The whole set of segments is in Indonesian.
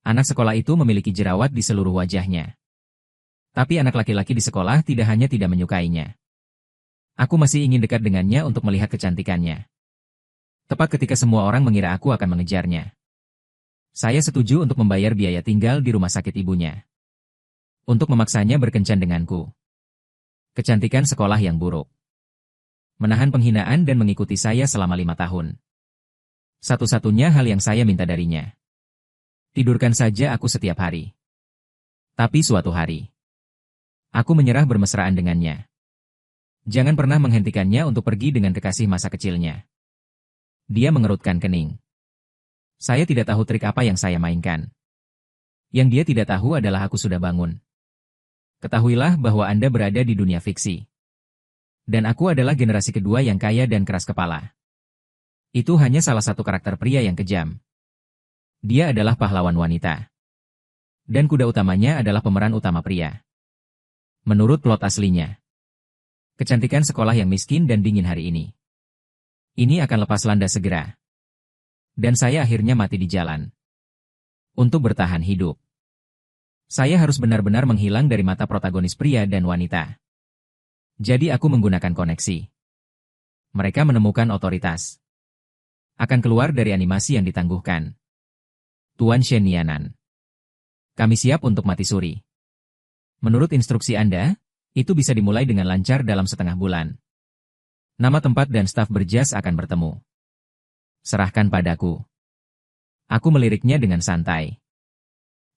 Anak sekolah itu memiliki jerawat di seluruh wajahnya. Tapi anak laki-laki di sekolah tidak hanya tidak menyukainya. Aku masih ingin dekat dengannya untuk melihat kecantikannya. Tepat ketika semua orang mengira aku akan mengejarnya. Saya setuju untuk membayar biaya tinggal di rumah sakit ibunya. Untuk memaksanya berkencan denganku. Kecantikan sekolah yang buruk. Menahan penghinaan dan mengikuti saya selama 5 tahun. Satu-satunya hal yang saya minta darinya. Tidurkan saja aku setiap hari. Tapi suatu hari, aku menyerah bermesraan dengannya. Jangan pernah menghentikannya untuk pergi dengan kekasih masa kecilnya. Dia mengerutkan kening. Saya tidak tahu trik apa yang saya mainkan. Yang dia tidak tahu adalah aku sudah bangun. Ketahuilah bahwa Anda berada di dunia fiksi. Dan aku adalah generasi kedua yang kaya dan keras kepala. Itu hanya salah satu karakter pria yang kejam. Dia adalah pahlawan wanita. Dan kuda utamanya adalah pemeran utama pria. Menurut plot aslinya. Kecantikan sekolah yang miskin dan dingin hari ini. Ini akan lepas landas segera. Dan saya akhirnya mati di jalan. Untuk bertahan hidup. Saya harus benar-benar menghilang dari mata protagonis pria dan wanita. Jadi aku menggunakan koneksi. Mereka menemukan otoritas. Akan keluar dari animasi yang ditangguhkan. Tuan Shen Nianan. Kami siap untuk mati suri. Menurut instruksi Anda, itu bisa dimulai dengan lancar dalam setengah bulan. Nama tempat dan staf berjas akan bertemu. Serahkan padaku. Aku meliriknya dengan santai.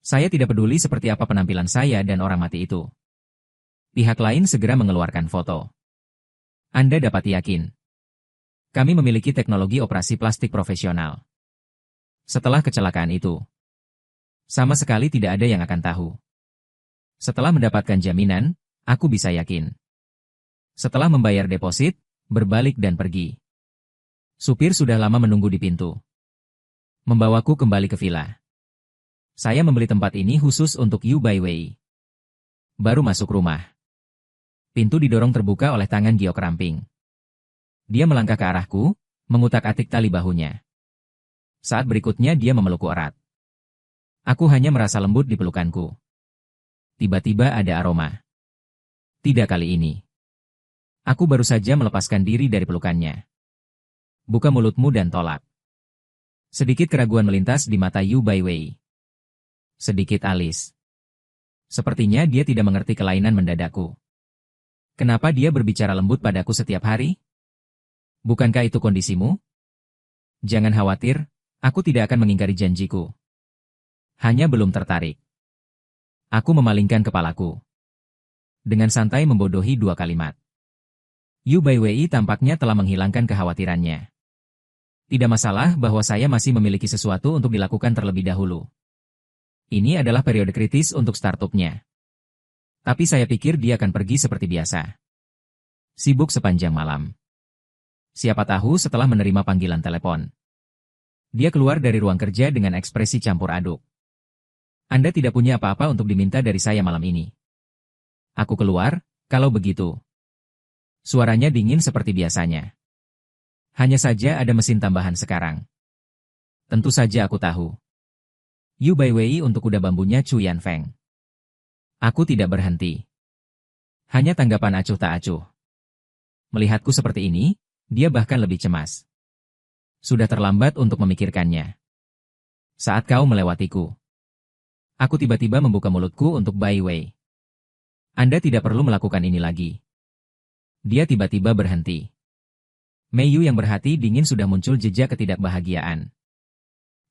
Saya tidak peduli seperti apa penampilan saya dan orang mati itu. Pihak lain segera mengeluarkan foto. Anda dapat yakin. Kami memiliki teknologi operasi plastik profesional. Setelah kecelakaan itu, sama sekali tidak ada yang akan tahu. Setelah mendapatkan jaminan, aku bisa yakin. Setelah membayar deposit, berbalik dan pergi. Supir sudah lama menunggu di pintu. Membawaku kembali ke villa. Saya membeli tempat ini khusus untuk Yu Baiwei. Baru masuk rumah. Pintu didorong terbuka oleh tangan giok ramping. Dia melangkah ke arahku, mengutak-atik tali bahunya. Saat berikutnya dia memelukku erat. Aku hanya merasa lembut di pelukanku. Tiba-tiba ada aroma. Tidak kali ini. Aku baru saja melepaskan diri dari pelukannya. Buka mulutmu dan tolak. Sedikit keraguan melintas di mata Yu Baiwei. Sedikit alis. Sepertinya dia tidak mengerti kelainan mendadakku. Kenapa dia berbicara lembut padaku setiap hari? Bukankah itu kondisimu? Jangan khawatir, aku tidak akan mengingkari janjiku. Hanya belum tertarik. Aku memalingkan kepalaku. Dengan santai membodohi 2 kalimat. Yu Baiwei tampaknya telah menghilangkan kekhawatirannya. Tidak masalah bahwa saya masih memiliki sesuatu untuk dilakukan terlebih dahulu. Ini adalah periode kritis untuk startupnya. Tapi saya pikir dia akan pergi seperti biasa. Sibuk sepanjang malam. Siapa tahu setelah menerima panggilan telepon. Dia keluar dari ruang kerja dengan ekspresi campur aduk. Anda tidak punya apa-apa untuk diminta dari saya malam ini. Aku keluar, kalau begitu. Suaranya dingin seperti biasanya. Hanya saja ada mesin tambahan sekarang. Tentu saja aku tahu. Yu Baiwei untuk kuda bambunya Chu Yanfeng. Aku tidak berhenti. Hanya tanggapan acuh tak acuh. Melihatku seperti ini, dia bahkan lebih cemas. Sudah terlambat untuk memikirkannya. Saat kau melewatiku. Aku tiba-tiba membuka mulutku untuk Baiwei. Anda tidak perlu melakukan ini lagi. Dia tiba-tiba berhenti. Mei Yu yang berhati dingin sudah muncul jejak ketidakbahagiaan.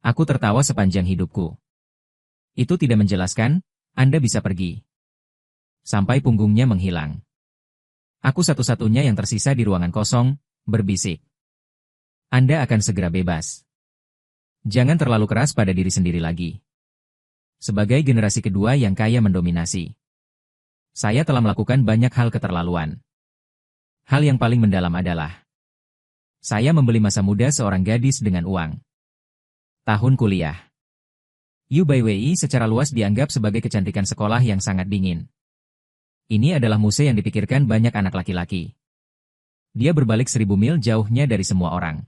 Aku tertawa sepanjang hidupku. Itu tidak menjelaskan, Anda bisa pergi. Sampai punggungnya menghilang. Aku satu-satunya yang tersisa di ruangan kosong, berbisik. Anda akan segera bebas. Jangan terlalu keras pada diri sendiri lagi. Sebagai generasi kedua yang kaya mendominasi. Saya telah melakukan banyak hal keterlaluan. Hal yang paling mendalam adalah saya membeli masa muda seorang gadis dengan uang. Tahun kuliah. Yu Baiwei secara luas dianggap sebagai kecantikan sekolah yang sangat dingin. Ini adalah muse yang dipikirkan banyak anak laki-laki. Dia berbalik 1000 mil jauhnya dari semua orang.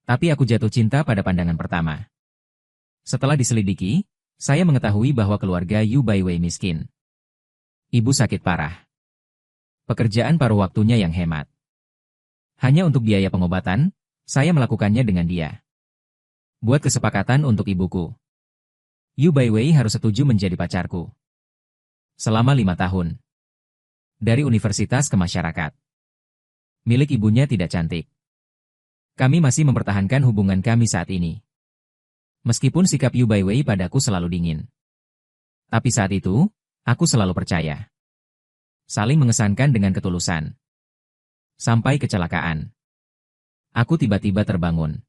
Tapi aku jatuh cinta pada pandangan pertama. Setelah diselidiki, Saya mengetahui bahwa keluarga Yu Baiwei miskin. Ibu sakit parah. Pekerjaan paruh waktunya yang hemat. Hanya untuk biaya pengobatan, saya melakukannya dengan dia. Buat kesepakatan untuk ibuku. Yu Baiwei harus setuju menjadi pacarku. Selama 5 tahun. Dari universitas ke masyarakat. Milik ibunya tidak cantik. Kami masih mempertahankan hubungan kami saat ini. Meskipun sikap Yu Baiwei padaku selalu dingin. Tapi saat itu, aku selalu percaya. Saling mengesankan dengan ketulusan. Sampai kecelakaan. Aku tiba-tiba terbangun.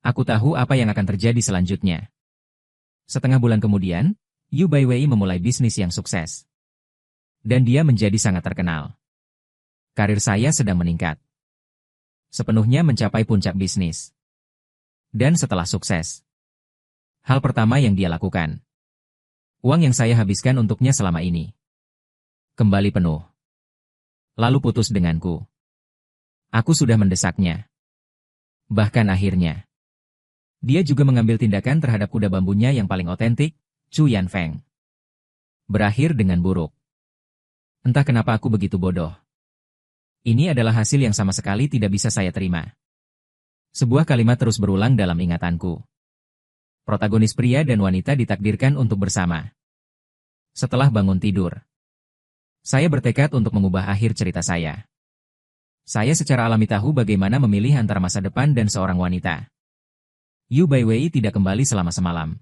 Aku tahu apa yang akan terjadi selanjutnya. Setengah bulan kemudian, Yu Baiwei memulai bisnis yang sukses. Dan dia menjadi sangat terkenal. Karir saya sedang meningkat. Sepenuhnya mencapai puncak bisnis. Dan setelah sukses, hal pertama yang dia lakukan, uang yang saya habiskan untuknya selama ini, kembali penuh. Lalu putus denganku. Aku sudah mendesaknya. Bahkan akhirnya, dia juga mengambil tindakan terhadap kuda bambunya yang paling otentik, Chu Yanfeng. Berakhir dengan buruk. Entah kenapa aku begitu bodoh. Ini adalah hasil yang sama sekali tidak bisa saya terima. Sebuah kalimat terus berulang dalam ingatanku. Protagonis pria dan wanita ditakdirkan untuk bersama. Setelah bangun tidur, saya bertekad untuk mengubah akhir cerita saya. Saya secara alami tahu bagaimana memilih antara masa depan dan seorang wanita. Yu Baiwei tidak kembali selama semalam.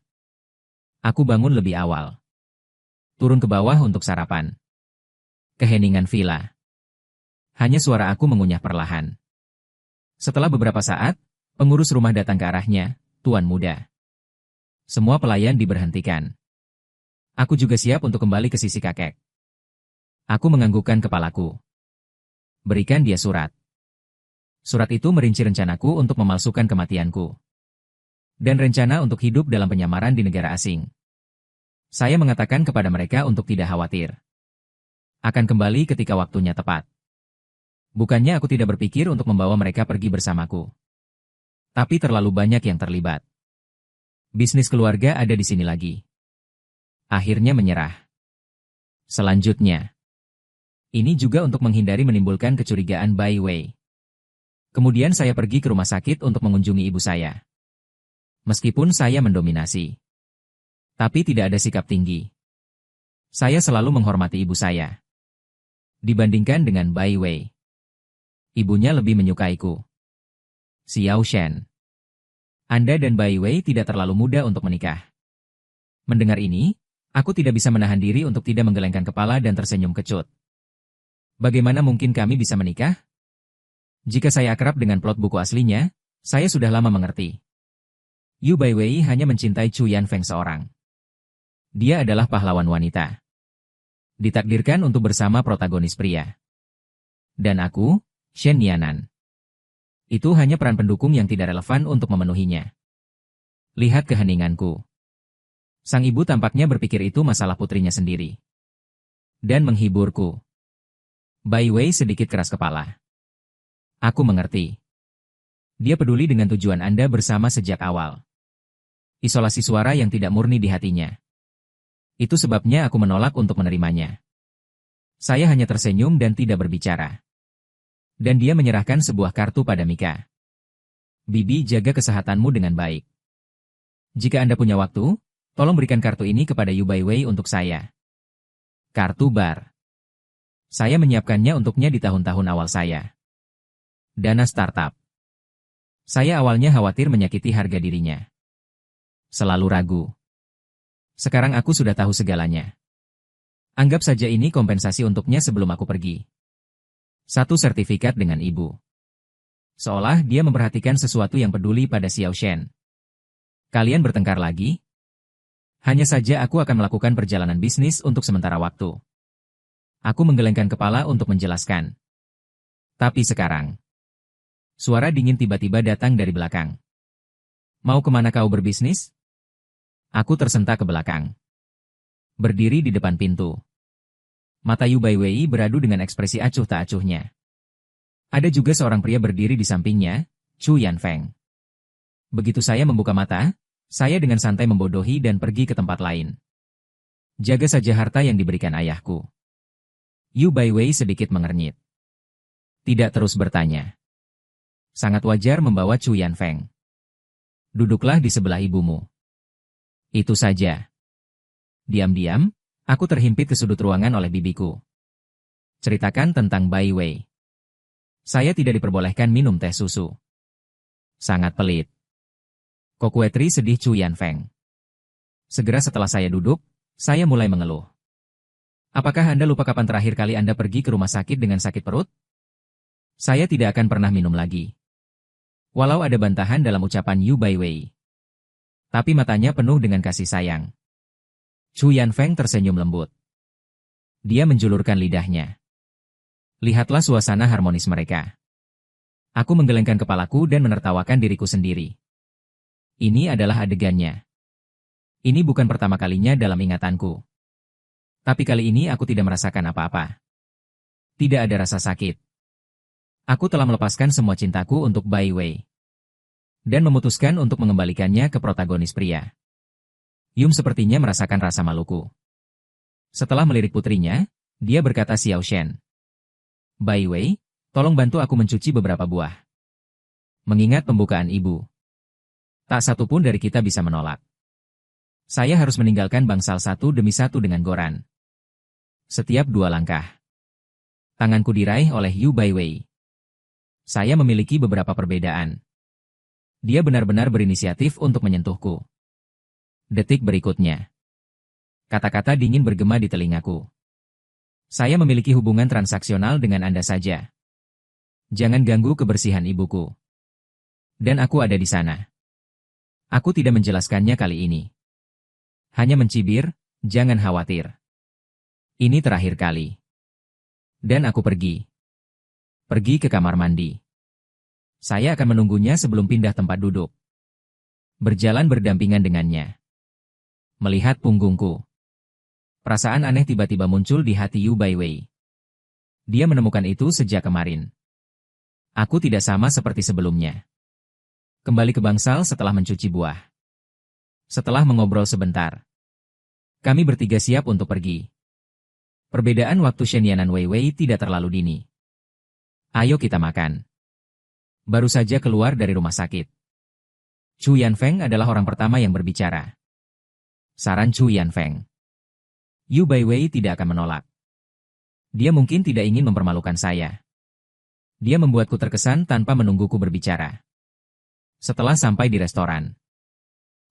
Aku bangun lebih awal. Turun ke bawah untuk sarapan. Keheningan villa. Hanya suara aku mengunyah perlahan. Setelah beberapa saat, pengurus rumah datang ke arahnya, Tuan Muda. Semua pelayan diberhentikan. Aku juga siap untuk kembali ke sisi kakek. Aku menganggukkan kepalaku. Berikan dia surat. Surat itu merinci rencanaku untuk memalsukan kematianku. Dan rencana untuk hidup dalam penyamaran di negara asing. Saya mengatakan kepada mereka untuk tidak khawatir. Akan kembali ketika waktunya tepat. Bukannya aku tidak berpikir untuk membawa mereka pergi bersamaku. Tapi terlalu banyak yang terlibat. Bisnis keluarga ada di sini lagi. Akhirnya menyerah. Selanjutnya. Ini juga untuk menghindari menimbulkan kecurigaan Bai Wei. Kemudian saya pergi ke rumah sakit untuk mengunjungi ibu saya. Meskipun saya mendominasi. Tapi tidak ada sikap tinggi. Saya selalu menghormati ibu saya. Dibandingkan dengan Bai Wei. Ibunya lebih menyukaiku. Xiao Shen. Anda dan Bai Wei tidak terlalu muda untuk menikah. Mendengar ini, aku tidak bisa menahan diri untuk tidak menggelengkan kepala dan tersenyum kecut. Bagaimana mungkin kami bisa menikah? Jika saya akrab dengan plot buku aslinya, saya sudah lama mengerti. Yu Baiwei hanya mencintai Chu Yanfeng seorang. Dia adalah pahlawan wanita. Ditakdirkan untuk bersama protagonis pria. Dan aku, Shen Nianan. Itu hanya peran pendukung yang tidak relevan untuk memenuhinya. Lihat keheninganku. Sang ibu tampaknya berpikir itu masalah putrinya sendiri. Dan menghiburku. Bai Wei sedikit keras kepala. Aku mengerti. Dia peduli dengan tujuan Anda bersama sejak awal. Isolasi suara yang tidak murni di hatinya. Itu sebabnya aku menolak untuk menerimanya. Saya hanya tersenyum dan tidak berbicara. Dan dia menyerahkan sebuah kartu pada Mika. Bibi, jaga kesehatanmu dengan baik. Jika Anda punya waktu, tolong berikan kartu ini kepada Yu Baiwei untuk saya. Kartu bar. Saya menyiapkannya untuknya di tahun-tahun awal saya. Dana startup. Saya awalnya khawatir menyakiti harga dirinya. Selalu ragu. Sekarang aku sudah tahu segalanya. Anggap saja ini kompensasi untuknya sebelum aku pergi. Satu sertifikat dengan ibu. Seolah dia memperhatikan sesuatu yang peduli pada Xiao Shen. Kalian bertengkar lagi? Hanya saja aku akan melakukan perjalanan bisnis untuk sementara waktu. Aku menggelengkan kepala untuk menjelaskan. Tapi sekarang. Suara dingin tiba-tiba datang dari belakang. Mau kemana kau berbisnis? Aku tersentak ke belakang. Berdiri di depan pintu. Mata Yu Baiwei beradu dengan ekspresi acuh tak acuhnya. Ada juga seorang pria berdiri di sampingnya, Chu Yanfeng. Begitu saya membuka mata, Saya dengan santai membodohi dan pergi ke tempat lain. Jaga saja harta yang diberikan ayahku. Yu Baiwei sedikit mengernyit. Tidak terus bertanya. Sangat wajar membawa Chu Yanfeng. Duduklah di sebelah ibumu. Itu saja. Diam-diam, aku terhimpit ke sudut ruangan oleh bibiku. Ceritakan tentang Bai Wei. Saya tidak diperbolehkan minum teh susu. Sangat pelit. Kokuetri sedih Chu Yanfeng. Segera setelah saya duduk, saya mulai mengeluh. Apakah Anda lupa kapan terakhir kali Anda pergi ke rumah sakit dengan sakit perut? Saya tidak akan pernah minum lagi. Walau ada bantahan dalam ucapan Yu Baiwei. Tapi matanya penuh dengan kasih sayang. Chu Yanfeng tersenyum lembut. Dia menjulurkan lidahnya. Lihatlah suasana harmonis mereka. Aku menggelengkan kepalaku dan menertawakan diriku sendiri. Ini adalah adegannya. Ini bukan pertama kalinya dalam ingatanku. Tapi kali ini aku tidak merasakan apa-apa. Tidak ada rasa sakit. Aku telah melepaskan semua cintaku untuk Bai Wei. Dan memutuskan untuk mengembalikannya ke protagonis pria. Yum sepertinya merasakan rasa maluku. Setelah melirik putrinya, dia berkata Xiao Shen. Bai Wei, tolong bantu aku mencuci beberapa buah. Mengingat pembukaan ibu. Tak satu pun dari kita bisa menolak. Saya harus meninggalkan bangsal satu demi satu dengan Goran. Setiap 2 langkah. Tanganku diraih oleh Yu Baiwei. Saya memiliki beberapa perbedaan. Dia benar-benar berinisiatif untuk menyentuhku. Detik berikutnya. Kata-kata dingin bergema di telingaku. Saya memiliki hubungan transaksional dengan Anda saja. Jangan ganggu kebersihan ibuku. Dan aku ada di sana. Aku tidak menjelaskannya kali ini. Hanya mencibir, jangan khawatir. Ini terakhir kali. Dan aku pergi. Pergi ke kamar mandi. Saya akan menunggunya sebelum pindah tempat duduk. Berjalan berdampingan dengannya. Melihat punggungku. Perasaan aneh tiba-tiba muncul di hati Yu Baiwei. Dia menemukan itu sejak kemarin. Aku tidak sama seperti sebelumnya. Kembali ke bangsal setelah mencuci buah. Setelah mengobrol sebentar. Kami bertiga siap untuk pergi. Perbedaan waktu Shen Yanan Weiwei tidak terlalu dini. Ayo kita makan. Baru saja keluar dari rumah sakit. Chu Yanfeng adalah orang pertama yang berbicara. Saran Chu Yanfeng. Yu Baiwei tidak akan menolak. Dia mungkin tidak ingin mempermalukan saya. Dia membuatku terkesan tanpa menungguku berbicara. Setelah sampai di restoran,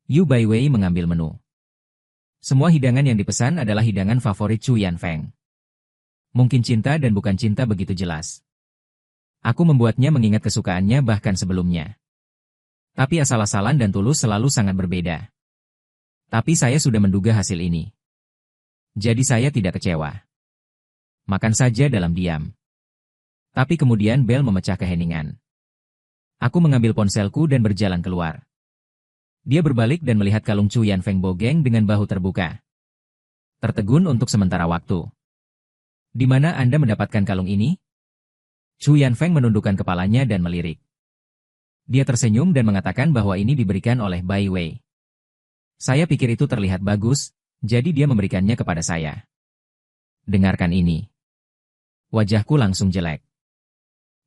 Yu Baiwei mengambil menu. Semua hidangan yang dipesan adalah hidangan favorit Chu Yanfeng. Mungkin cinta dan bukan cinta begitu jelas. Aku membuatnya mengingat kesukaannya bahkan sebelumnya. Tapi asal-asalan dan tulus selalu sangat berbeda. Tapi saya sudah menduga hasil ini. Jadi saya tidak kecewa. Makan saja dalam diam. Tapi kemudian bel memecah keheningan. Aku mengambil ponselku dan berjalan keluar. Dia berbalik dan melihat kalung Chu Yanfeng Bogeng dengan bahu terbuka. Tertegun untuk sementara waktu. Di mana Anda mendapatkan kalung ini? Chu Yanfeng menundukkan kepalanya dan melirik. Dia tersenyum dan mengatakan bahwa ini diberikan oleh Bai Wei. Saya pikir itu terlihat bagus, jadi dia memberikannya kepada saya. Dengarkan ini. Wajahku langsung jelek.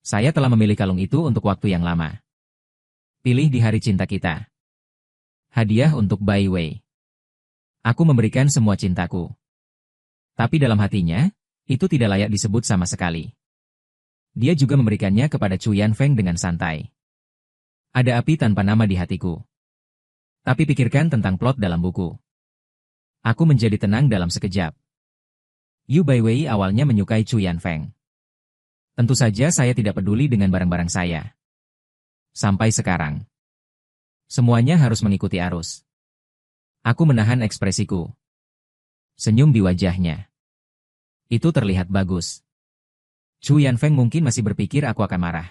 Saya telah memilih kalung itu untuk waktu yang lama. Pilih di hari cinta kita. Hadiah untuk Bai Wei. Aku memberikan semua cintaku. Tapi dalam hatinya, itu tidak layak disebut sama sekali. Dia juga memberikannya kepada Chu Yanfeng dengan santai. Ada api tanpa nama di hatiku. Tapi pikirkan tentang plot dalam buku. Aku menjadi tenang dalam sekejap. Yu Baiwei awalnya menyukai Chu Yanfeng. Tentu saja saya tidak peduli dengan barang-barang saya. Sampai sekarang. Semuanya harus mengikuti arus. Aku menahan ekspresiku. Senyum di wajahnya. Itu terlihat bagus. Chu Yanfeng mungkin masih berpikir aku akan marah.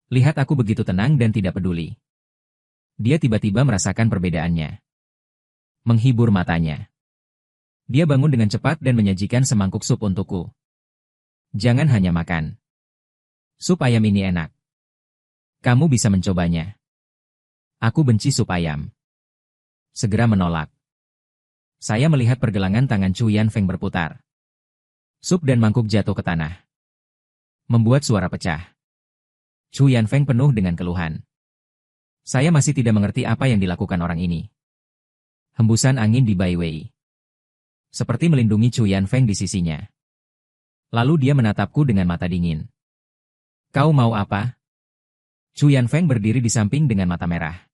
Lihat aku begitu tenang dan tidak peduli. Dia tiba-tiba merasakan perbedaannya. Menghibur matanya. Dia bangun dengan cepat dan menyajikan semangkuk sup untukku. Jangan hanya makan. Sup ayam ini enak. Kamu bisa mencobanya. Aku benci sup ayam. segera menolak. Saya melihat pergelangan tangan Chu Yanfeng berputar. Sup dan mangkuk jatuh ke tanah, membuat suara pecah. Chu Yanfeng penuh dengan keluhan. Saya masih tidak mengerti apa yang dilakukan orang ini. Hembusan angin di Bai Wei seperti melindungi Chu Yanfeng di sisinya. Lalu dia menatapku dengan mata dingin. Kau mau apa? Chu Yanfeng berdiri di samping dengan mata merah.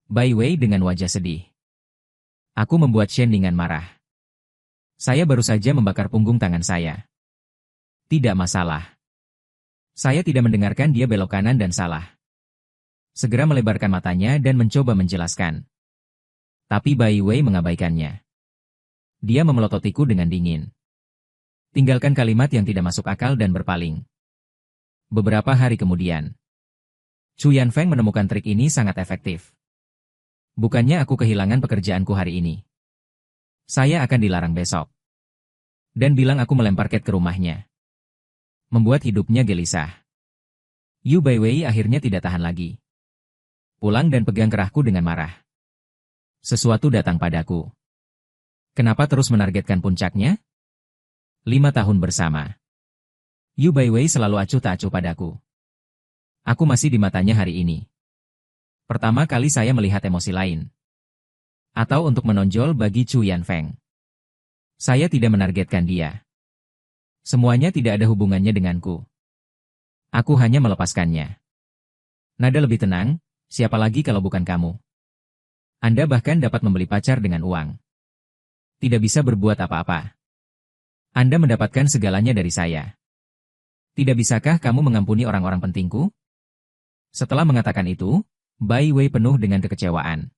Bai Wei dengan wajah sedih. Aku membuat Shen dengan marah. Saya baru saja membakar punggung tangan saya. Tidak masalah. Saya tidak mendengarkan dia belok kanan dan salah. Segera melebarkan matanya dan mencoba menjelaskan. Tapi Bai Wei mengabaikannya. Dia memelototiku dengan dingin. Tinggalkan kalimat yang tidak masuk akal dan berpaling. Beberapa hari kemudian, Chu Yanfeng menemukan trik ini sangat efektif. Bukannya aku kehilangan pekerjaanku hari ini. Saya akan dilarang besok. Dan bilang aku melempar cat ke rumahnya. Membuat hidupnya gelisah. Yu Baiwei akhirnya tidak tahan lagi. Pulang dan pegang kerahku dengan marah. Sesuatu datang padaku. Kenapa terus menargetkan puncaknya? 5 tahun bersama. Yu Baiwei selalu acuh tak acuh padaku. Aku masih di matanya hari ini. Pertama kali saya melihat emosi lain. Atau untuk menonjol bagi Chu Yanfeng. Saya tidak menargetkan dia. Semuanya tidak ada hubungannya denganku. Aku hanya melepaskannya. Nada lebih tenang, siapa lagi kalau bukan kamu? Anda bahkan dapat membeli pacar dengan uang. Tidak bisa berbuat apa-apa. Anda mendapatkan segalanya dari saya. Tidak bisakah kamu mengampuni orang-orang pentingku? Setelah mengatakan itu, Bai Wei penuh dengan kekecewaan.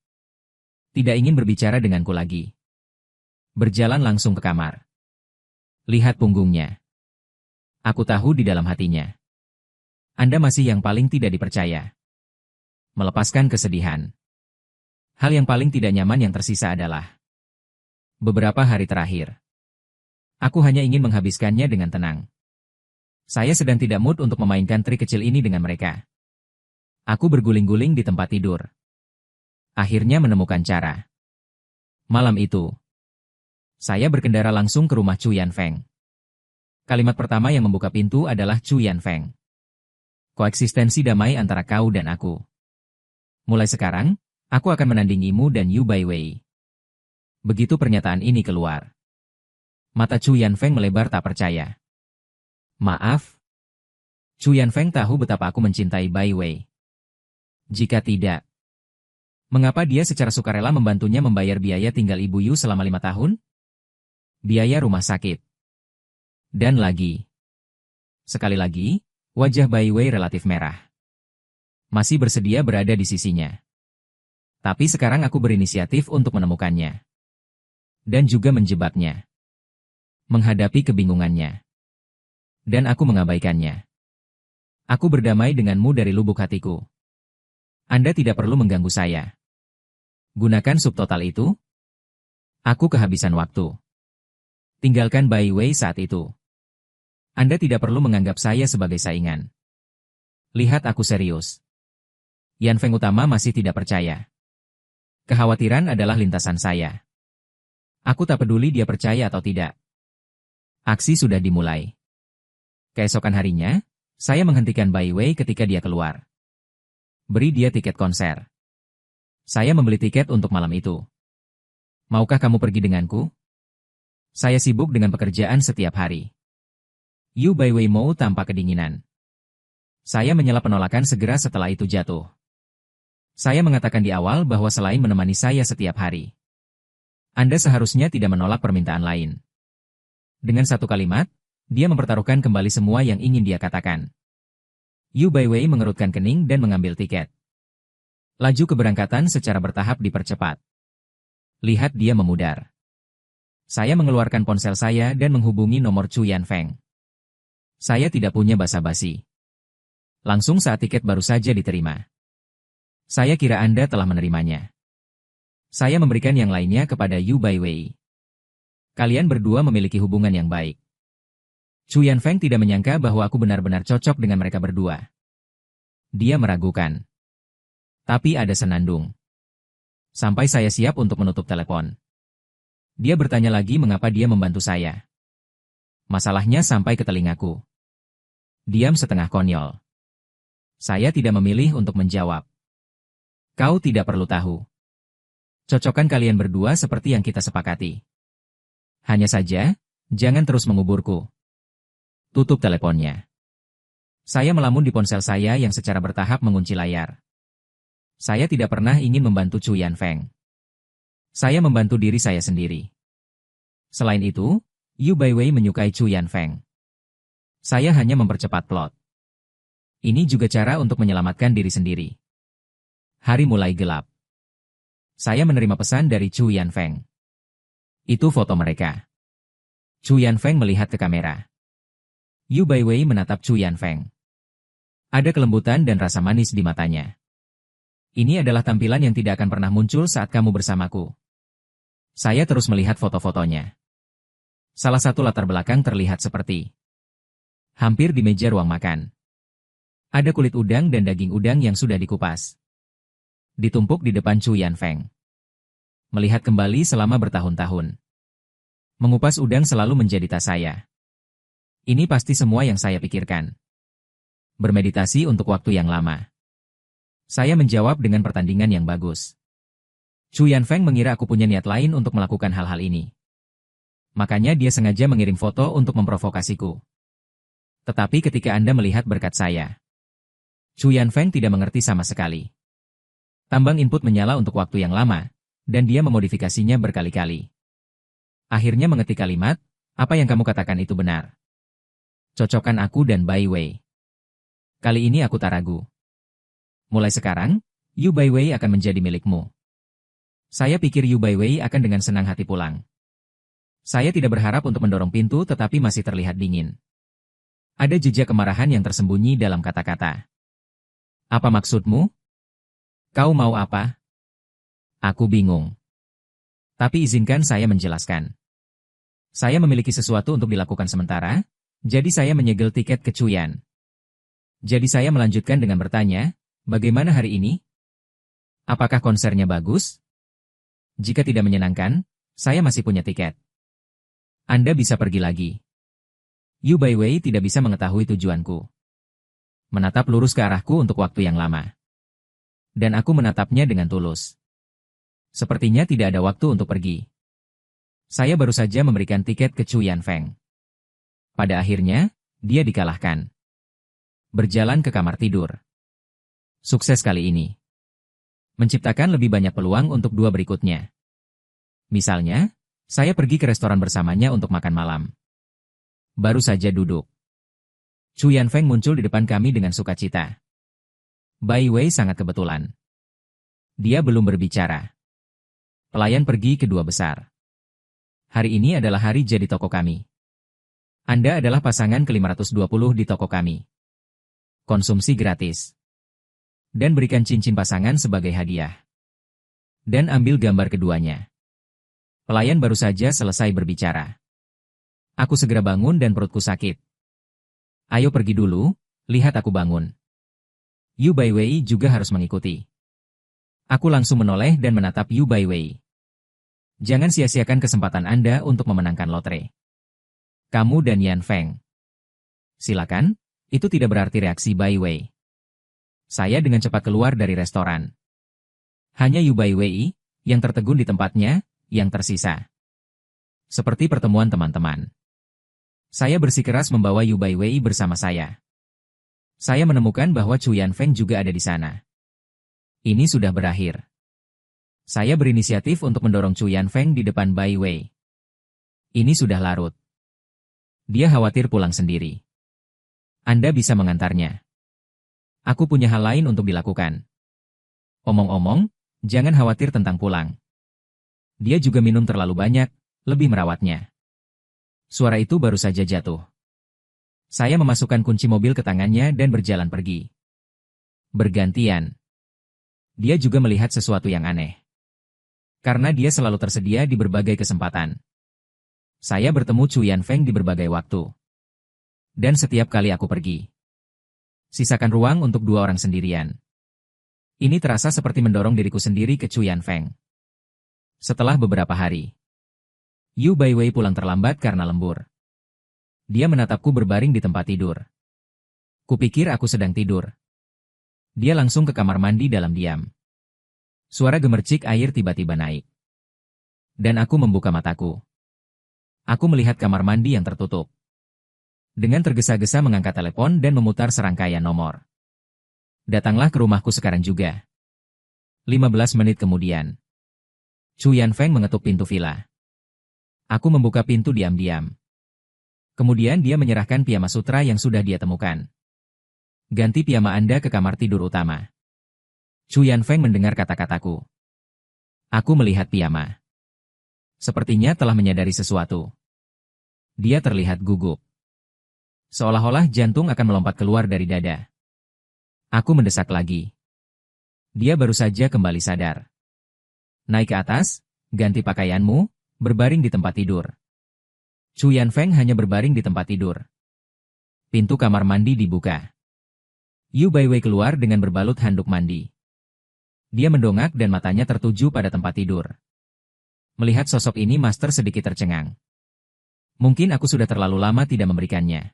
Tidak ingin berbicara denganku lagi. Berjalan langsung ke kamar. Lihat punggungnya. Aku tahu di dalam hatinya. Anda masih yang paling tidak dipercaya. Melepaskan kesedihan. Hal yang paling tidak nyaman yang tersisa adalah beberapa hari terakhir. Aku hanya ingin menghabiskannya dengan tenang. Saya sedang tidak mood untuk memainkan trik kecil ini dengan mereka. Aku berguling-guling di tempat tidur. Akhirnya menemukan cara. Malam itu, saya berkendara langsung ke rumah Chu Yanfeng. Kalimat pertama yang membuka pintu adalah Chu Yanfeng. Koeksistensi damai antara kau dan aku. Mulai sekarang, aku akan menandingimu dan Yu Baiwei. Begitu pernyataan ini keluar. Mata Chu Yanfeng melebar tak percaya. Maaf. Chu Yanfeng tahu betapa aku mencintai Bai Wei. Jika tidak, mengapa dia secara sukarela membantunya membayar biaya tinggal Ibu Yu selama 5 tahun? Biaya rumah sakit. Dan lagi. Sekali lagi, wajah Bai Wei relatif merah. Masih bersedia berada di sisinya. Tapi sekarang aku berinisiatif untuk menemukannya. Dan juga menjebaknya. Menghadapi kebingungannya. Dan aku mengabaikannya. Aku berdamai denganmu dari lubuk hatiku. Anda tidak perlu mengganggu saya. Gunakan subtotal itu. Aku kehabisan waktu. Tinggalkan Bai Wei saat itu. Anda tidak perlu menganggap saya sebagai saingan. Lihat aku serius. Yanfeng utama masih tidak percaya. Kekhawatiran adalah lintasan saya. Aku tak peduli dia percaya atau tidak. Aksi sudah dimulai. Keesokan harinya, saya menghentikan Bai Wei ketika dia keluar. Beri dia tiket konser. Saya membeli tiket untuk malam itu. Maukah kamu pergi denganku? Saya sibuk dengan pekerjaan setiap hari. Yu Baiwei mau tanpa kedinginan. Saya menyela penolakan segera setelah itu jatuh. Saya mengatakan di awal bahwa selain menemani saya setiap hari, Anda seharusnya tidak menolak permintaan lain. Dengan satu kalimat, dia mempertaruhkan kembali semua yang ingin dia katakan. Yu Baiwei mengerutkan kening dan mengambil tiket. Laju keberangkatan secara bertahap dipercepat. Lihat dia memudar. Saya mengeluarkan ponsel saya dan menghubungi nomor Chu Yanfeng. Saya tidak punya basa-basi. Langsung saat tiket baru saja diterima. Saya kira Anda telah menerimanya. Saya memberikan yang lainnya kepada Yu Baiwei. Kalian berdua memiliki hubungan yang baik. Chu Yanfeng tidak menyangka bahwa aku benar-benar cocok dengan mereka berdua. Dia meragukan. Tapi ada senandung. Sampai saya siap untuk menutup telepon. Dia bertanya lagi mengapa dia membantu saya. Masalahnya sampai ke telingaku. Diam setengah konyol. Saya tidak memilih untuk menjawab. Kau tidak perlu tahu. Cocokkan kalian berdua seperti yang kita sepakati. Hanya saja, jangan terus menguburku. Tutup teleponnya. Saya melamun di ponsel saya yang secara bertahap mengunci layar. Saya tidak pernah ingin membantu Chu Yanfeng. Saya membantu diri saya sendiri. Selain itu, Yu Baiwei menyukai Chu Yanfeng. Saya hanya mempercepat plot. Ini juga cara untuk menyelamatkan diri sendiri. Hari mulai gelap. Saya menerima pesan dari Chu Yanfeng. Itu foto mereka. Chu Yanfeng melihat ke kamera. Yu Baiwei menatap Chu Yanfeng. Ada kelembutan dan rasa manis di matanya. Ini adalah tampilan yang tidak akan pernah muncul saat kamu bersamaku. Saya terus melihat foto-fotonya. Salah satu latar belakang terlihat seperti hampir di meja ruang makan. Ada kulit udang dan daging udang yang sudah dikupas. Ditumpuk di depan Chu Yanfeng. Melihat kembali selama bertahun-tahun. Mengupas udang selalu menjadi tas saya. Ini pasti semua yang saya pikirkan. Bermeditasi untuk waktu yang lama. Saya menjawab dengan pertandingan yang bagus. Chu Yanfeng mengira aku punya niat lain untuk melakukan hal-hal ini. Makanya dia sengaja mengirim foto untuk memprovokasiku. Tetapi ketika Anda melihat berkat saya, Chu Yanfeng tidak mengerti sama sekali. Tambang input menyala untuk waktu yang lama, dan dia memodifikasinya berkali-kali. Akhirnya mengetik kalimat, apa yang kamu katakan itu benar. Cocokkan aku dan Baiwei. Kali ini aku tak ragu. Mulai sekarang, Yu Baiwei akan menjadi milikmu. Saya pikir Yu Baiwei akan dengan senang hati pulang. Saya tidak berharap untuk mendorong pintu tetapi masih terlihat dingin. Ada jejak kemarahan yang tersembunyi dalam kata-kata. Apa maksudmu? Kau mau apa? Aku bingung. Tapi izinkan saya menjelaskan. Saya memiliki sesuatu untuk dilakukan sementara, jadi saya menyegel tiket ke Chuyan. Jadi saya melanjutkan dengan bertanya, bagaimana hari ini? Apakah konsernya bagus? Jika tidak menyenangkan, saya masih punya tiket. Anda bisa pergi lagi. Yu Baiwei tidak bisa mengetahui tujuanku. Menatap lurus ke arahku untuk waktu yang lama. Dan aku menatapnya dengan tulus. Sepertinya tidak ada waktu untuk pergi. Saya baru saja memberikan tiket ke Chu Yanfeng. Pada akhirnya, dia dikalahkan. Berjalan ke kamar tidur. Sukses kali ini. Menciptakan lebih banyak peluang untuk dua berikutnya. Misalnya, saya pergi ke restoran bersamanya untuk makan malam. Baru saja duduk. Chu Yanfeng muncul di depan kami dengan sukacita. Baiwei sangat kebetulan. Dia belum berbicara. Pelayan pergi ke dua besar. Hari ini adalah hari jadi toko kami. Anda adalah pasangan ke-520 di toko kami. Konsumsi gratis. Dan berikan cincin pasangan sebagai hadiah. Dan ambil gambar keduanya. Pelayan baru saja selesai berbicara. Aku segera bangun dan perutku sakit. Ayo pergi dulu, lihat aku bangun. Yu Baiwei juga harus mengikuti. Aku langsung menoleh dan menatap Yu Baiwei. Jangan sia-siakan kesempatan Anda untuk memenangkan lotre. Kamu dan Yan Feng. Silakan, itu tidak berarti reaksi Baiwei. Saya dengan cepat keluar dari restoran. Hanya Yu Baiwei, yang tertegun di tempatnya, yang tersisa. Seperti pertemuan teman-teman. Saya bersikeras membawa Yu Baiwei bersama saya. Saya menemukan bahwa Chu Yanfeng juga ada di sana. Ini sudah berakhir. Saya berinisiatif untuk mendorong Chu Yanfeng di depan Baiwei. Ini sudah larut. Dia khawatir pulang sendiri. Anda bisa mengantarnya. Aku punya hal lain untuk dilakukan. Omong-omong, jangan khawatir tentang pulang. Dia juga minum terlalu banyak, lebih merawatnya. Suara itu baru saja jatuh. Saya memasukkan kunci mobil ke tangannya dan berjalan pergi. Bergantian. Dia juga melihat sesuatu yang aneh. Karena dia selalu tersedia di berbagai kesempatan. Saya bertemu Chu Yanfeng di berbagai waktu. Dan setiap kali aku pergi. Sisakan ruang untuk dua orang sendirian. Ini terasa seperti mendorong diriku sendiri ke Chu Yanfeng. Setelah beberapa hari, Yu Baiwei pulang terlambat karena lembur. Dia menatapku berbaring di tempat tidur. Kupikir aku sedang tidur. Dia langsung ke kamar mandi dalam diam. Suara gemercik air tiba-tiba naik. Dan aku membuka mataku. Aku melihat kamar mandi yang tertutup. Dengan tergesa-gesa mengangkat telepon dan memutar serangkaian nomor. Datanglah ke rumahku sekarang juga. 15 menit kemudian. Chu Yanfeng mengetuk pintu villa. Aku membuka pintu diam-diam. Kemudian dia menyerahkan piyama sutra yang sudah dia temukan. Ganti piyama Anda ke kamar tidur utama. Chu Yanfeng mendengar kata-kataku. Aku melihat piyama. Sepertinya telah menyadari sesuatu. Dia terlihat gugup. Seolah-olah jantung akan melompat keluar dari dada. Aku mendesak lagi. Dia baru saja kembali sadar. Naik ke atas, ganti pakaianmu, berbaring di tempat tidur. Chu Yanfeng hanya berbaring di tempat tidur. Pintu kamar mandi dibuka. Yu Baiwei keluar dengan berbalut handuk mandi. Dia mendongak dan matanya tertuju pada tempat tidur. Melihat sosok ini Master sedikit tercengang. Mungkin aku sudah terlalu lama tidak memberikannya.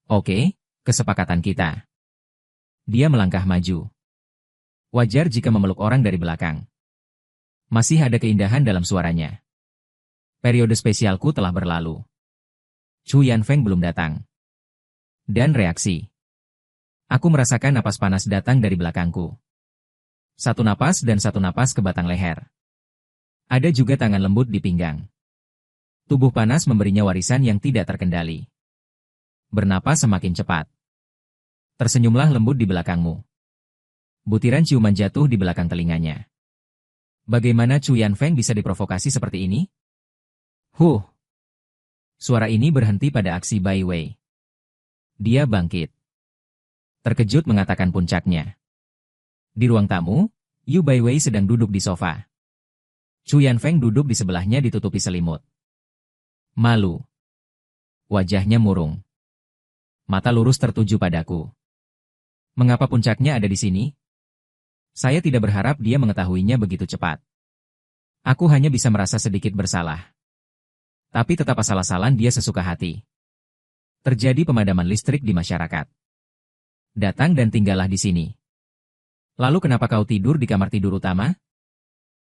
Oke, kesepakatan kita. Dia melangkah maju. Wajar jika memeluk orang dari belakang. Masih ada keindahan dalam suaranya. Periode spesialku telah berlalu. Chu Yanfeng belum datang. Dan reaksi. Aku merasakan napas panas datang dari belakangku. Satu napas dan satu napas ke batang leher. Ada juga tangan lembut di pinggang. Tubuh panas memberinya warisan yang tidak terkendali. Bernapas semakin cepat. Tersenyumlah lembut di belakangmu. Butiran ciuman jatuh di belakang telinganya. Bagaimana Chu Yanfeng bisa diprovokasi seperti ini? Suara ini berhenti pada aksi Baiwei. Dia bangkit. Terkejut mengatakan puncaknya. Di ruang tamu, Yu Baiwei sedang duduk di sofa. Chu Yanfeng duduk di sebelahnya ditutupi selimut. Malu. Wajahnya murung. Mata lurus tertuju padaku. Mengapa puncaknya ada di sini? Saya tidak berharap dia mengetahuinya begitu cepat. Aku hanya bisa merasa sedikit bersalah. Tapi tetap asal-asalan dia sesuka hati. Terjadi pemadaman listrik di masyarakat. Datang dan tinggallah di sini. Lalu kenapa kau tidur di kamar tidur utama?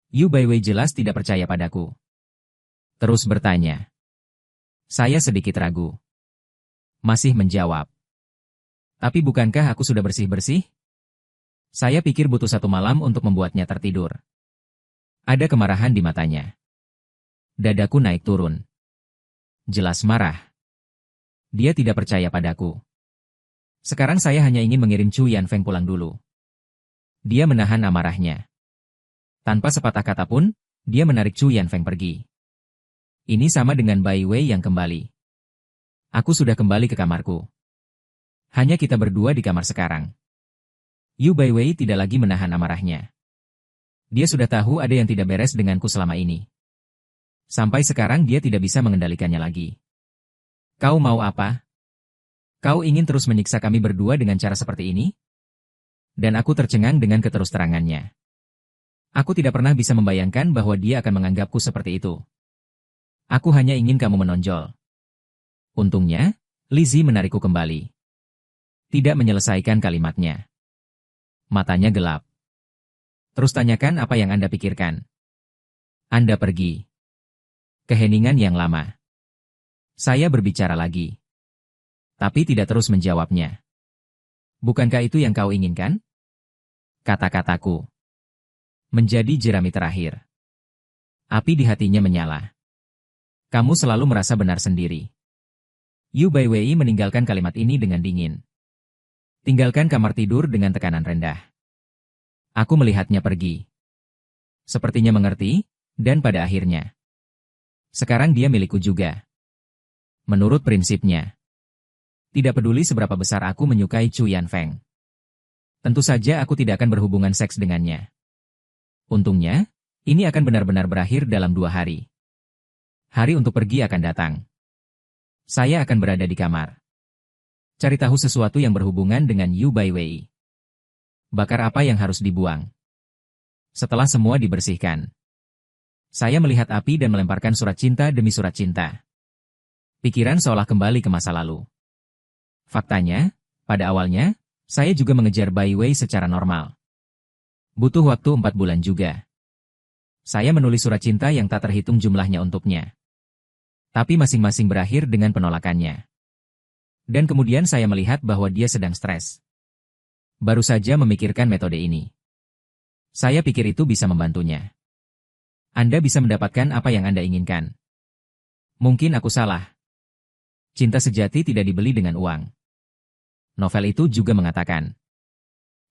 Yu Baiwei jelas tidak percaya padaku. Terus bertanya. Saya sedikit ragu. Masih menjawab. Tapi bukankah aku sudah bersih-bersih? Saya pikir butuh 1 malam untuk membuatnya tertidur. Ada kemarahan di matanya. Dadaku naik turun. Jelas marah. Dia tidak percaya padaku. Sekarang saya hanya ingin mengirim Chu Yanfeng pulang dulu. Dia menahan amarahnya. Tanpa sepatah kata pun, dia menarik Chu Yanfeng pergi. Ini sama dengan Baiwei yang kembali. Aku sudah kembali ke kamarku. Hanya kita berdua di kamar sekarang. Yu Baiwei tidak lagi menahan amarahnya. Dia sudah tahu ada yang tidak beres denganku selama ini. Sampai sekarang dia tidak bisa mengendalikannya lagi. Kau mau apa? Kau ingin terus menyiksa kami berdua dengan cara seperti ini? Dan aku tercengang dengan keterus-terangannya. Aku tidak pernah bisa membayangkan bahwa dia akan menganggapku seperti itu. Aku hanya ingin kamu menonjol. Untungnya, Lizzie menarikku kembali. Tidak menyelesaikan kalimatnya. Matanya gelap. Terus tanyakan apa yang Anda pikirkan. Anda pergi. Keheningan yang lama. Saya berbicara lagi. Tapi tidak terus menjawabnya. Bukankah itu yang kau inginkan? Kata-kataku. Menjadi jerami terakhir. Api di hatinya menyala. Kamu selalu merasa benar sendiri. Yu Baiwei meninggalkan kalimat ini dengan dingin. Tinggalkan kamar tidur dengan tekanan rendah. Aku melihatnya pergi. Sepertinya mengerti, dan pada akhirnya. Sekarang dia milikku juga. Menurut prinsipnya. Tidak peduli seberapa besar aku menyukai Chu Yanfeng. Tentu saja aku tidak akan berhubungan seks dengannya. Untungnya, ini akan benar-benar berakhir dalam 2 hari. Hari untuk pergi akan datang. Saya akan berada di kamar. Cari tahu sesuatu yang berhubungan dengan Yu Baiwei. Bakar apa yang harus dibuang. Setelah semua dibersihkan, saya melihat api dan melemparkan surat cinta demi surat cinta. Pikiran seolah kembali ke masa lalu. Faktanya, pada awalnya, saya juga mengejar Bai Wei secara normal. Butuh waktu 4 bulan juga. Saya menulis surat cinta yang tak terhitung jumlahnya untuknya. Tapi masing-masing berakhir dengan penolakannya. Dan kemudian saya melihat bahwa dia sedang stres. Baru saja memikirkan metode ini. Saya pikir itu bisa membantunya. Anda bisa mendapatkan apa yang Anda inginkan. Mungkin aku salah. Cinta sejati tidak dibeli dengan uang. Novel itu juga mengatakan,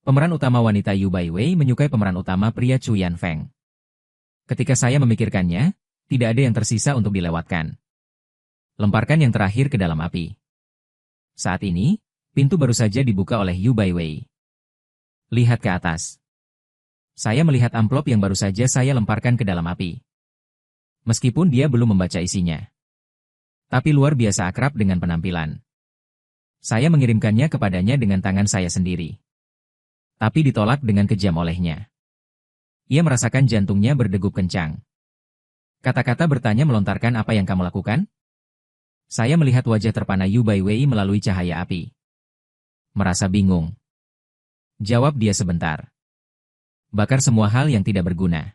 pemeran utama wanita Yu Bai Wei menyukai pemeran utama pria Chu Yanfeng. Ketika saya memikirkannya, tidak ada yang tersisa untuk dilewatkan. Lemparkan yang terakhir ke dalam api. Saat ini, pintu baru saja dibuka oleh Yu Bai Wei. Lihat ke atas. Saya melihat amplop yang baru saja saya lemparkan ke dalam api. Meskipun dia belum membaca isinya. Tapi luar biasa akrab dengan penampilan. Saya mengirimkannya kepadanya dengan tangan saya sendiri. Tapi ditolak dengan kejam olehnya. Ia merasakan jantungnya berdegup kencang. Kata-kata bertanya melontarkan apa yang kamu lakukan? Saya melihat wajah terpana Yu Bai Wei melalui cahaya api. Merasa bingung. Jawab dia sebentar. Bakar semua hal yang tidak berguna.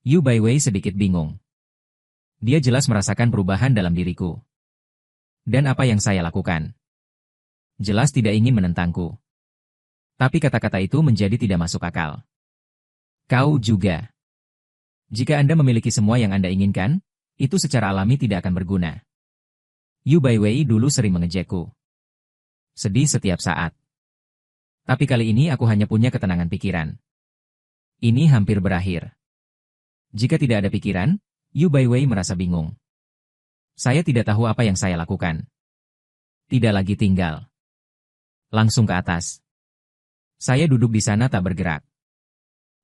Yu Bai Wei sedikit bingung. Dia jelas merasakan perubahan dalam diriku. Dan apa yang saya lakukan? Jelas tidak ingin menentangku. Tapi kata-kata itu menjadi tidak masuk akal. Kau juga. Jika Anda memiliki semua yang Anda inginkan, itu secara alami tidak akan berguna. Yu Bai Wei dulu sering mengejekku. Sedih setiap saat. Tapi kali ini aku hanya punya ketenangan pikiran. Ini hampir berakhir. Jika tidak ada pikiran, Yu Bai Wei merasa bingung. Saya tidak tahu apa yang saya lakukan. Tidak lagi tinggal. Langsung ke atas. Saya duduk di sana tak bergerak.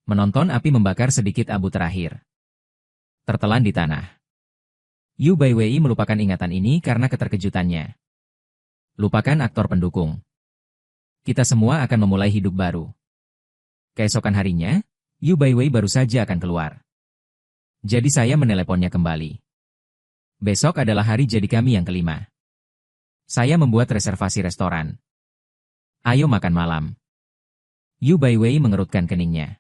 Menonton api membakar sedikit abu terakhir. Tertelan di tanah. Yu Bai Wei melupakan ingatan ini karena keterkejutannya. Lupakan aktor pendukung. Kita semua akan memulai hidup baru. Keesokan harinya, Yu Bai Wei baru saja akan keluar. Jadi saya meneleponnya kembali. Besok adalah hari jadi kami yang kelima. Saya membuat reservasi restoran. Ayo makan malam. Yu Bai Wei mengerutkan keningnya.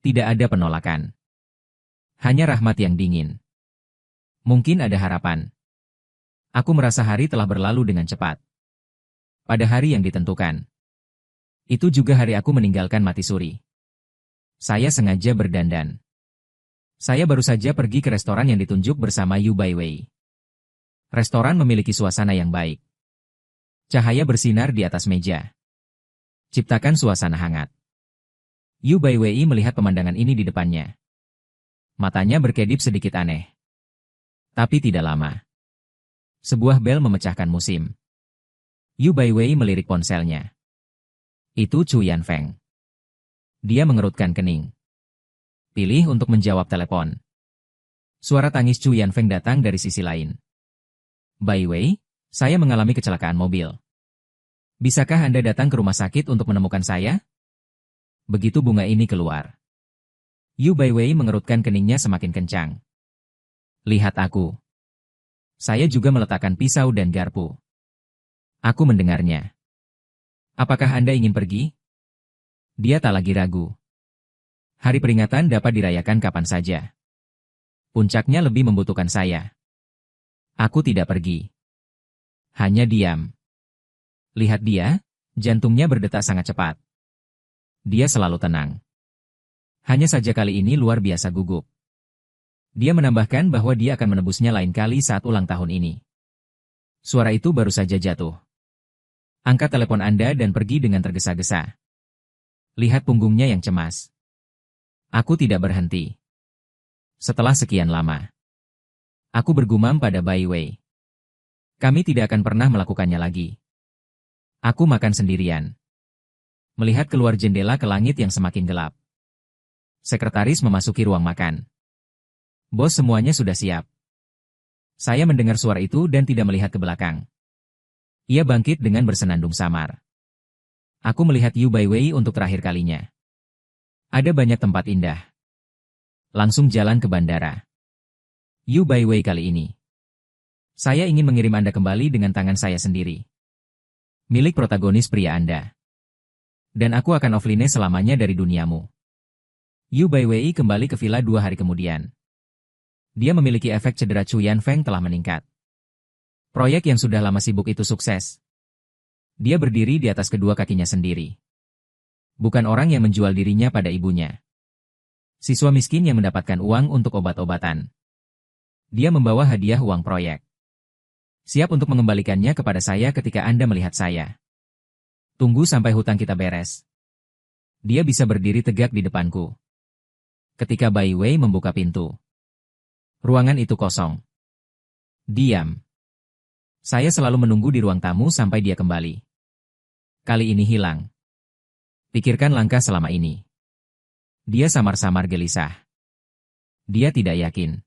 Tidak ada penolakan. Hanya rahmat yang dingin. Mungkin ada harapan. Aku merasa hari telah berlalu dengan cepat. Pada hari yang ditentukan. Itu juga hari aku meninggalkan mati suri. Saya sengaja berdandan. Saya baru saja pergi ke restoran yang ditunjuk bersama Yu Bai Wei. Restoran memiliki suasana yang baik. Cahaya bersinar di atas meja. Ciptakan suasana hangat. Yu Bai Wei melihat pemandangan ini di depannya. Matanya berkedip sedikit aneh. Tapi tidak lama. Sebuah bel memecahkan musim. Yu Bai Wei melirik ponselnya. Itu Chu Yanfeng. Dia mengerutkan kening. Pilih untuk menjawab telepon. Suara tangis Chu Yanfeng datang dari sisi lain. Bai Wei, saya mengalami kecelakaan mobil. Bisakah Anda datang ke rumah sakit untuk menemukan saya? Begitu bunga ini keluar. Yu Bai Wei mengerutkan keningnya semakin kencang. Lihat aku. Saya juga meletakkan pisau dan garpu. Aku mendengarnya. Apakah Anda ingin pergi? Dia tak lagi ragu. Hari peringatan dapat dirayakan kapan saja. Puncaknya lebih membutuhkan saya. Aku tidak pergi. Hanya diam. Lihat dia, jantungnya berdetak sangat cepat. Dia selalu tenang. Hanya saja kali ini luar biasa gugup. Dia menambahkan bahwa dia akan menebusnya lain kali saat ulang tahun ini. Suara itu baru saja jatuh. Angkat telepon Anda dan pergi dengan tergesa-gesa. Lihat punggungnya yang cemas. Aku tidak berhenti. Setelah sekian lama, aku bergumam pada Bai Wei. Kami tidak akan pernah melakukannya lagi. Aku makan sendirian. Melihat keluar jendela ke langit yang semakin gelap. Sekretaris memasuki ruang makan. Bos, semuanya sudah siap. Saya mendengar suara itu dan tidak melihat ke belakang. Ia bangkit dengan bersenandung samar. Aku melihat Yu Baiwei untuk terakhir kalinya. Ada banyak tempat indah. Langsung jalan ke bandara. Yu Baiwei kali ini. Saya ingin mengirim Anda kembali dengan tangan saya sendiri. Milik protagonis pria Anda. Dan aku akan offline selamanya dari duniamu. Yu Baiwei kembali ke villa 2 hari kemudian. Dia memiliki efek cedera Chu Yanfeng telah meningkat. Proyek yang sudah lama sibuk itu sukses. Dia berdiri di atas kedua kakinya sendiri. Bukan orang yang menjual dirinya pada ibunya. Siswa miskin yang mendapatkan uang untuk obat-obatan. Dia membawa hadiah uang proyek. Siap untuk mengembalikannya kepada saya ketika Anda melihat saya. Tunggu sampai hutang kita beres. Dia bisa berdiri tegak di depanku. Ketika Bai Wei membuka pintu. Ruangan itu kosong. Diam. Saya selalu menunggu di ruang tamu sampai dia kembali. Kali ini hilang. Pikirkan langkah selama ini. Dia samar-samar gelisah. Dia tidak yakin.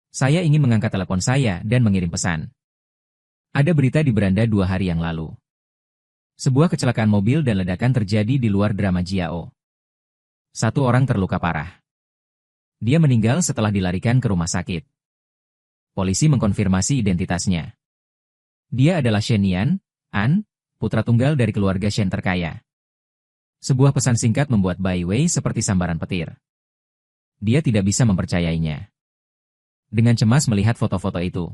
Saya ingin mengangkat telepon saya dan mengirim pesan. Ada berita di beranda 2 hari yang lalu. Sebuah kecelakaan mobil dan ledakan terjadi di luar drama Jiao. 1 orang terluka parah. Dia meninggal setelah dilarikan ke rumah sakit. Polisi mengkonfirmasi identitasnya. Dia adalah Shen Yan, An, putra tunggal dari keluarga Shen terkaya. Sebuah pesan singkat membuat Bai Wei seperti sambaran petir. Dia tidak bisa mempercayainya. Dengan cemas melihat foto-foto itu.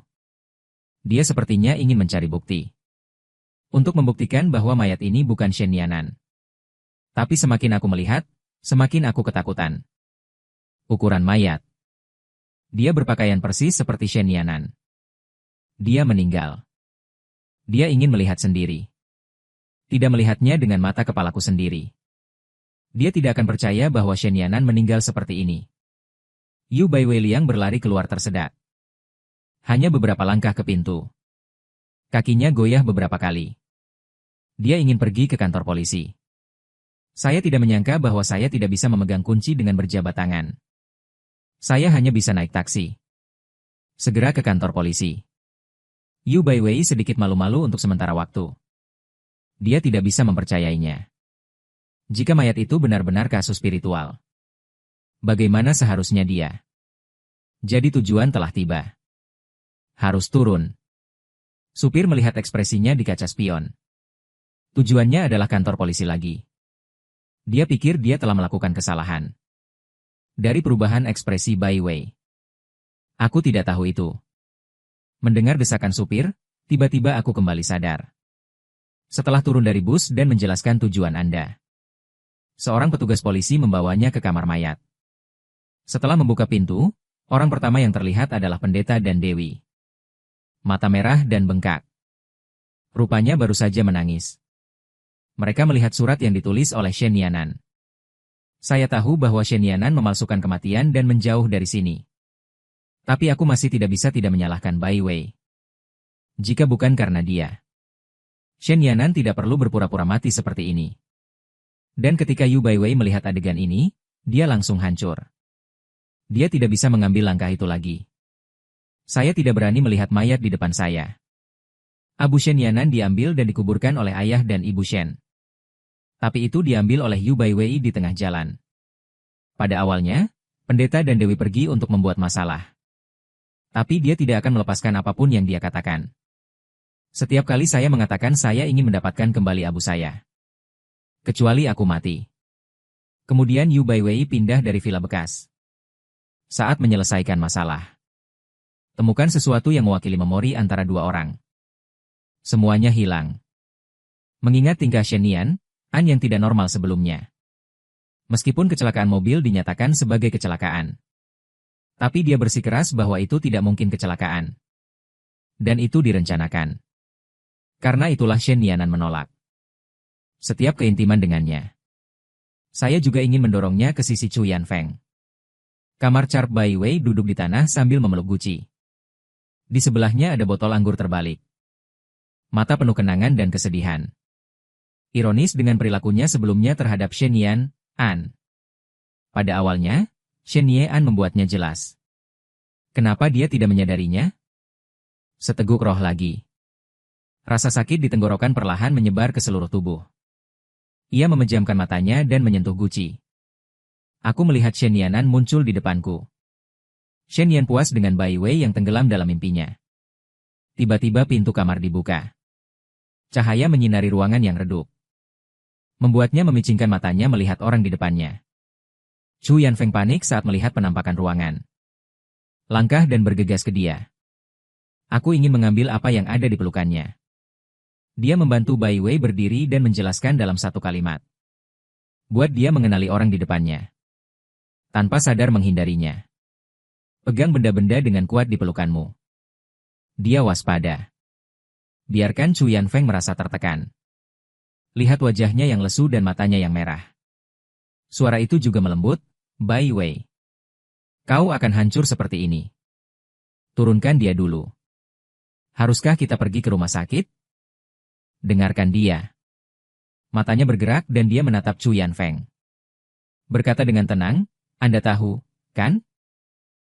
Dia sepertinya ingin mencari bukti. Untuk membuktikan bahwa mayat ini bukan Shen Yanan. Tapi semakin aku melihat, semakin aku ketakutan. Ukuran mayat. Dia berpakaian persis seperti Shen Yanan. Dia meninggal. Dia ingin melihat sendiri. Tidak melihatnya dengan mata kepalaku sendiri. Dia tidak akan percaya bahwa Shen Yanan meninggal seperti ini. Yu Baiwei Liang berlari keluar tersedak. Hanya beberapa langkah ke pintu. Kakinya goyah beberapa kali. Dia ingin pergi ke kantor polisi. Saya tidak menyangka bahwa saya tidak bisa memegang kunci dengan berjabat tangan. Saya hanya bisa naik taksi. Segera ke kantor polisi. Yu Baiwei sedikit malu-malu untuk sementara waktu. Dia tidak bisa mempercayainya. Jika mayat itu benar-benar kasus spiritual. Bagaimana seharusnya dia? Jadi tujuan telah tiba. Harus turun. Supir melihat ekspresinya di kaca spion. Tujuannya adalah kantor polisi lagi. Dia pikir dia telah melakukan kesalahan. Dari perubahan ekspresi Bai Wei. Aku tidak tahu itu. Mendengar desakan supir, tiba-tiba aku kembali sadar. Setelah turun dari bus dan menjelaskan tujuan Anda. Seorang petugas polisi membawanya ke kamar mayat. Setelah membuka pintu, orang pertama yang terlihat adalah pendeta dan Dewi. Mata merah dan bengkak. Rupanya baru saja menangis. Mereka melihat surat yang ditulis oleh Shen Yanan. Saya tahu bahwa Shen Yanan memalsukan kematian dan menjauh dari sini. Tapi aku masih tidak bisa tidak menyalahkan Bai Wei. Jika bukan karena dia. Shen Yanan tidak perlu berpura-pura mati seperti ini. Dan ketika Yu Baiwei melihat adegan ini, dia langsung hancur. Dia tidak bisa mengambil langkah itu lagi. Saya tidak berani melihat mayat di depan saya. Abu Shen Yanan diambil dan dikuburkan oleh ayah dan ibu Shen. Tapi itu diambil oleh Yu Baiwei di tengah jalan. Pada awalnya, pendeta dan Dewi pergi untuk membuat masalah. Tapi dia tidak akan melepaskan apapun yang dia katakan. Setiap kali saya mengatakan saya ingin mendapatkan kembali abu saya. Kecuali aku mati. Kemudian Yu Baiwei pindah dari villa bekas. Saat menyelesaikan masalah. Temukan sesuatu yang mewakili memori antara 2 orang. Semuanya hilang. Mengingat tingkah Shen Yan, An yang tidak normal sebelumnya. Meskipun kecelakaan mobil dinyatakan sebagai kecelakaan. Tapi dia bersikeras bahwa itu tidak mungkin kecelakaan. Dan itu direncanakan. Karena itulah Shen Yanan menolak. Setiap keintiman dengannya. Saya juga ingin mendorongnya ke sisi Chu Yanfeng. Kamar Charp Bai Wei duduk di tanah sambil memeluk guci. Di sebelahnya ada botol anggur terbalik. Mata penuh kenangan dan kesedihan. Ironis dengan perilakunya sebelumnya terhadap Shen Yan, An. Pada awalnya, Shen Yan membuatnya jelas. Kenapa dia tidak menyadarinya? Seteguk roh lagi. Rasa sakit di tenggorokan perlahan menyebar ke seluruh tubuh. Ia memejamkan matanya dan menyentuh guci. Aku melihat Shen Yanan muncul di depanku. Shen Yan puas dengan Bai Wei yang tenggelam dalam mimpinya. Tiba-tiba pintu kamar dibuka. Cahaya menyinari ruangan yang redup. Membuatnya memicingkan matanya melihat orang di depannya. Chu Yanfeng panik saat melihat penampakan ruangan. Langkah dan bergegas ke dia. Aku ingin mengambil apa yang ada di pelukannya. Dia membantu Bai Wei berdiri dan menjelaskan dalam satu kalimat. Buat dia mengenali orang di depannya. Tanpa sadar menghindarinya. Pegang benda-benda dengan kuat di pelukanmu. Dia waspada. Biarkan Chu Yanfeng merasa tertekan. Lihat wajahnya yang lesu dan matanya yang merah. Suara itu juga melembut, Bai Wei. Kau akan hancur seperti ini. Turunkan dia dulu. Haruskah kita pergi ke rumah sakit? Dengarkan dia. Matanya bergerak dan dia menatap Chu Yanfeng. Berkata dengan tenang, Anda tahu, kan?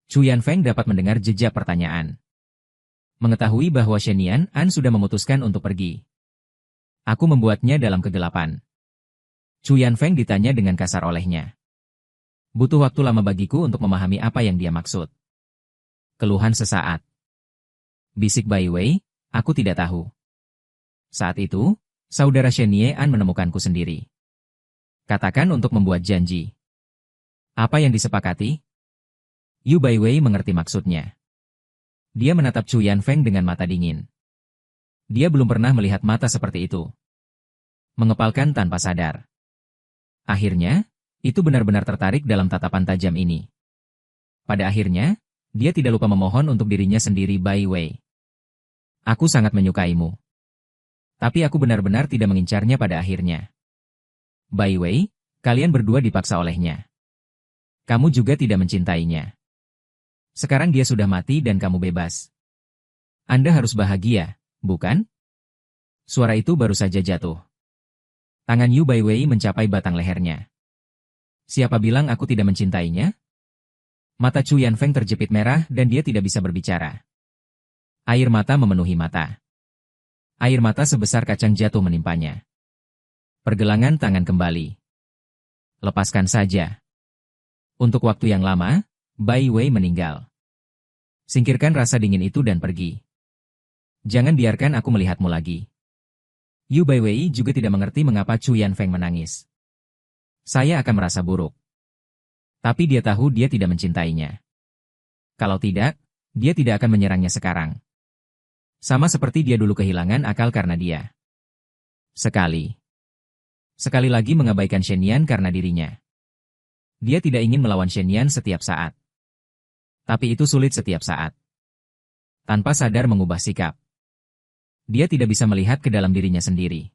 Chu Yanfeng dapat mendengar jejak pertanyaan. Mengetahui bahwa Shen Yanan sudah memutuskan untuk pergi. Aku membuatnya dalam kegelapan. Chu Yanfeng ditanya dengan kasar olehnya. Butuh waktu lama bagiku untuk memahami apa yang dia maksud. Keluhan sesaat. Bisik Bai Wei, aku tidak tahu. Saat itu, saudara Shen Yanan menemukanku sendiri. Katakan untuk membuat janji. Apa yang disepakati? Yu Bai Wei mengerti maksudnya. Dia menatap Chu Yanfeng dengan mata dingin. Dia belum pernah melihat mata seperti itu. Mengepalkan tanpa sadar. Akhirnya, itu benar-benar tertarik dalam tatapan tajam ini. Pada akhirnya, dia tidak lupa memohon untuk dirinya sendiri Bai Wei. Aku sangat menyukaimu. Tapi aku benar-benar tidak mengincarnya pada akhirnya. Bai Wei, kalian berdua dipaksa olehnya. Kamu juga tidak mencintainya. Sekarang dia sudah mati dan kamu bebas. Anda harus bahagia, bukan? Suara itu baru saja jatuh. Tangan Yu Bai Wei mencapai batang lehernya. Siapa bilang aku tidak mencintainya? Mata Chu Yanfeng terjepit merah dan dia tidak bisa berbicara. Air mata memenuhi mata. Air mata sebesar kacang jatuh menimpanya. Pergelangan tangan kembali. Lepaskan saja. Untuk waktu yang lama, Bai Wei meninggal. Singkirkan rasa dingin itu dan pergi. Jangan biarkan aku melihatmu lagi. Yu Bai Wei juga tidak mengerti mengapa Chu Yanfeng menangis. Saya akan merasa buruk. Tapi dia tahu dia tidak mencintainya. Kalau tidak, dia tidak akan menyerangnya sekarang. Sama seperti dia dulu kehilangan akal karena dia. Sekali lagi mengabaikan Shen Yan karena dirinya. Dia tidak ingin melawan Shen Yan setiap saat. Tapi itu sulit setiap saat. Tanpa sadar mengubah sikap. Dia tidak bisa melihat ke dalam dirinya sendiri.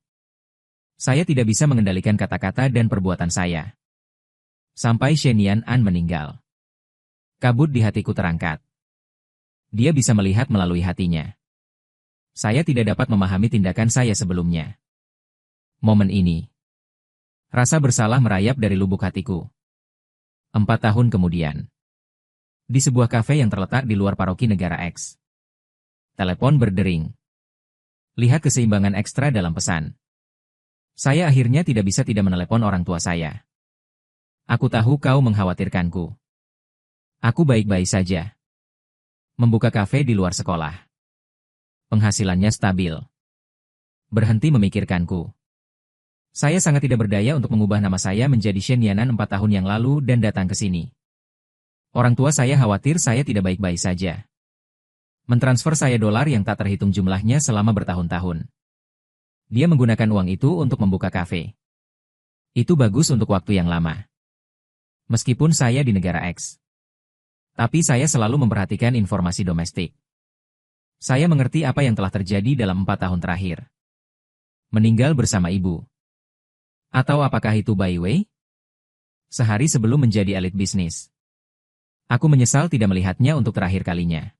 Saya tidak bisa mengendalikan kata-kata dan perbuatan saya. Sampai Shen Yanan meninggal. Kabut di hatiku terangkat. Dia bisa melihat melalui hatinya. Saya tidak dapat memahami tindakan saya sebelumnya. Momen ini. Rasa bersalah merayap dari lubuk hatiku. 4 tahun kemudian. Di sebuah kafe yang terletak di luar paroki negara X. Telepon berdering. Lihat keseimbangan ekstra dalam pesan. Saya akhirnya tidak bisa tidak menelepon orang tua saya. Aku tahu kau mengkhawatirkanku. Aku baik-baik saja. Membuka kafe di luar sekolah. Penghasilannya stabil. Berhenti memikirkanku. Saya sangat tidak berdaya untuk mengubah nama saya menjadi Shen Yanan 4 tahun yang lalu dan datang ke sini. Orang tua saya khawatir saya tidak baik-baik saja. Mentransfer saya dolar yang tak terhitung jumlahnya selama bertahun-tahun. Dia menggunakan uang itu untuk membuka kafe. Itu bagus untuk waktu yang lama. Meskipun saya di negara X. Tapi saya selalu memperhatikan informasi domestik. Saya mengerti apa yang telah terjadi dalam 4 tahun terakhir. Meninggal bersama ibu. Atau apakah itu Bai Wei? Sehari sebelum menjadi elit bisnis. Aku menyesal tidak melihatnya untuk terakhir kalinya.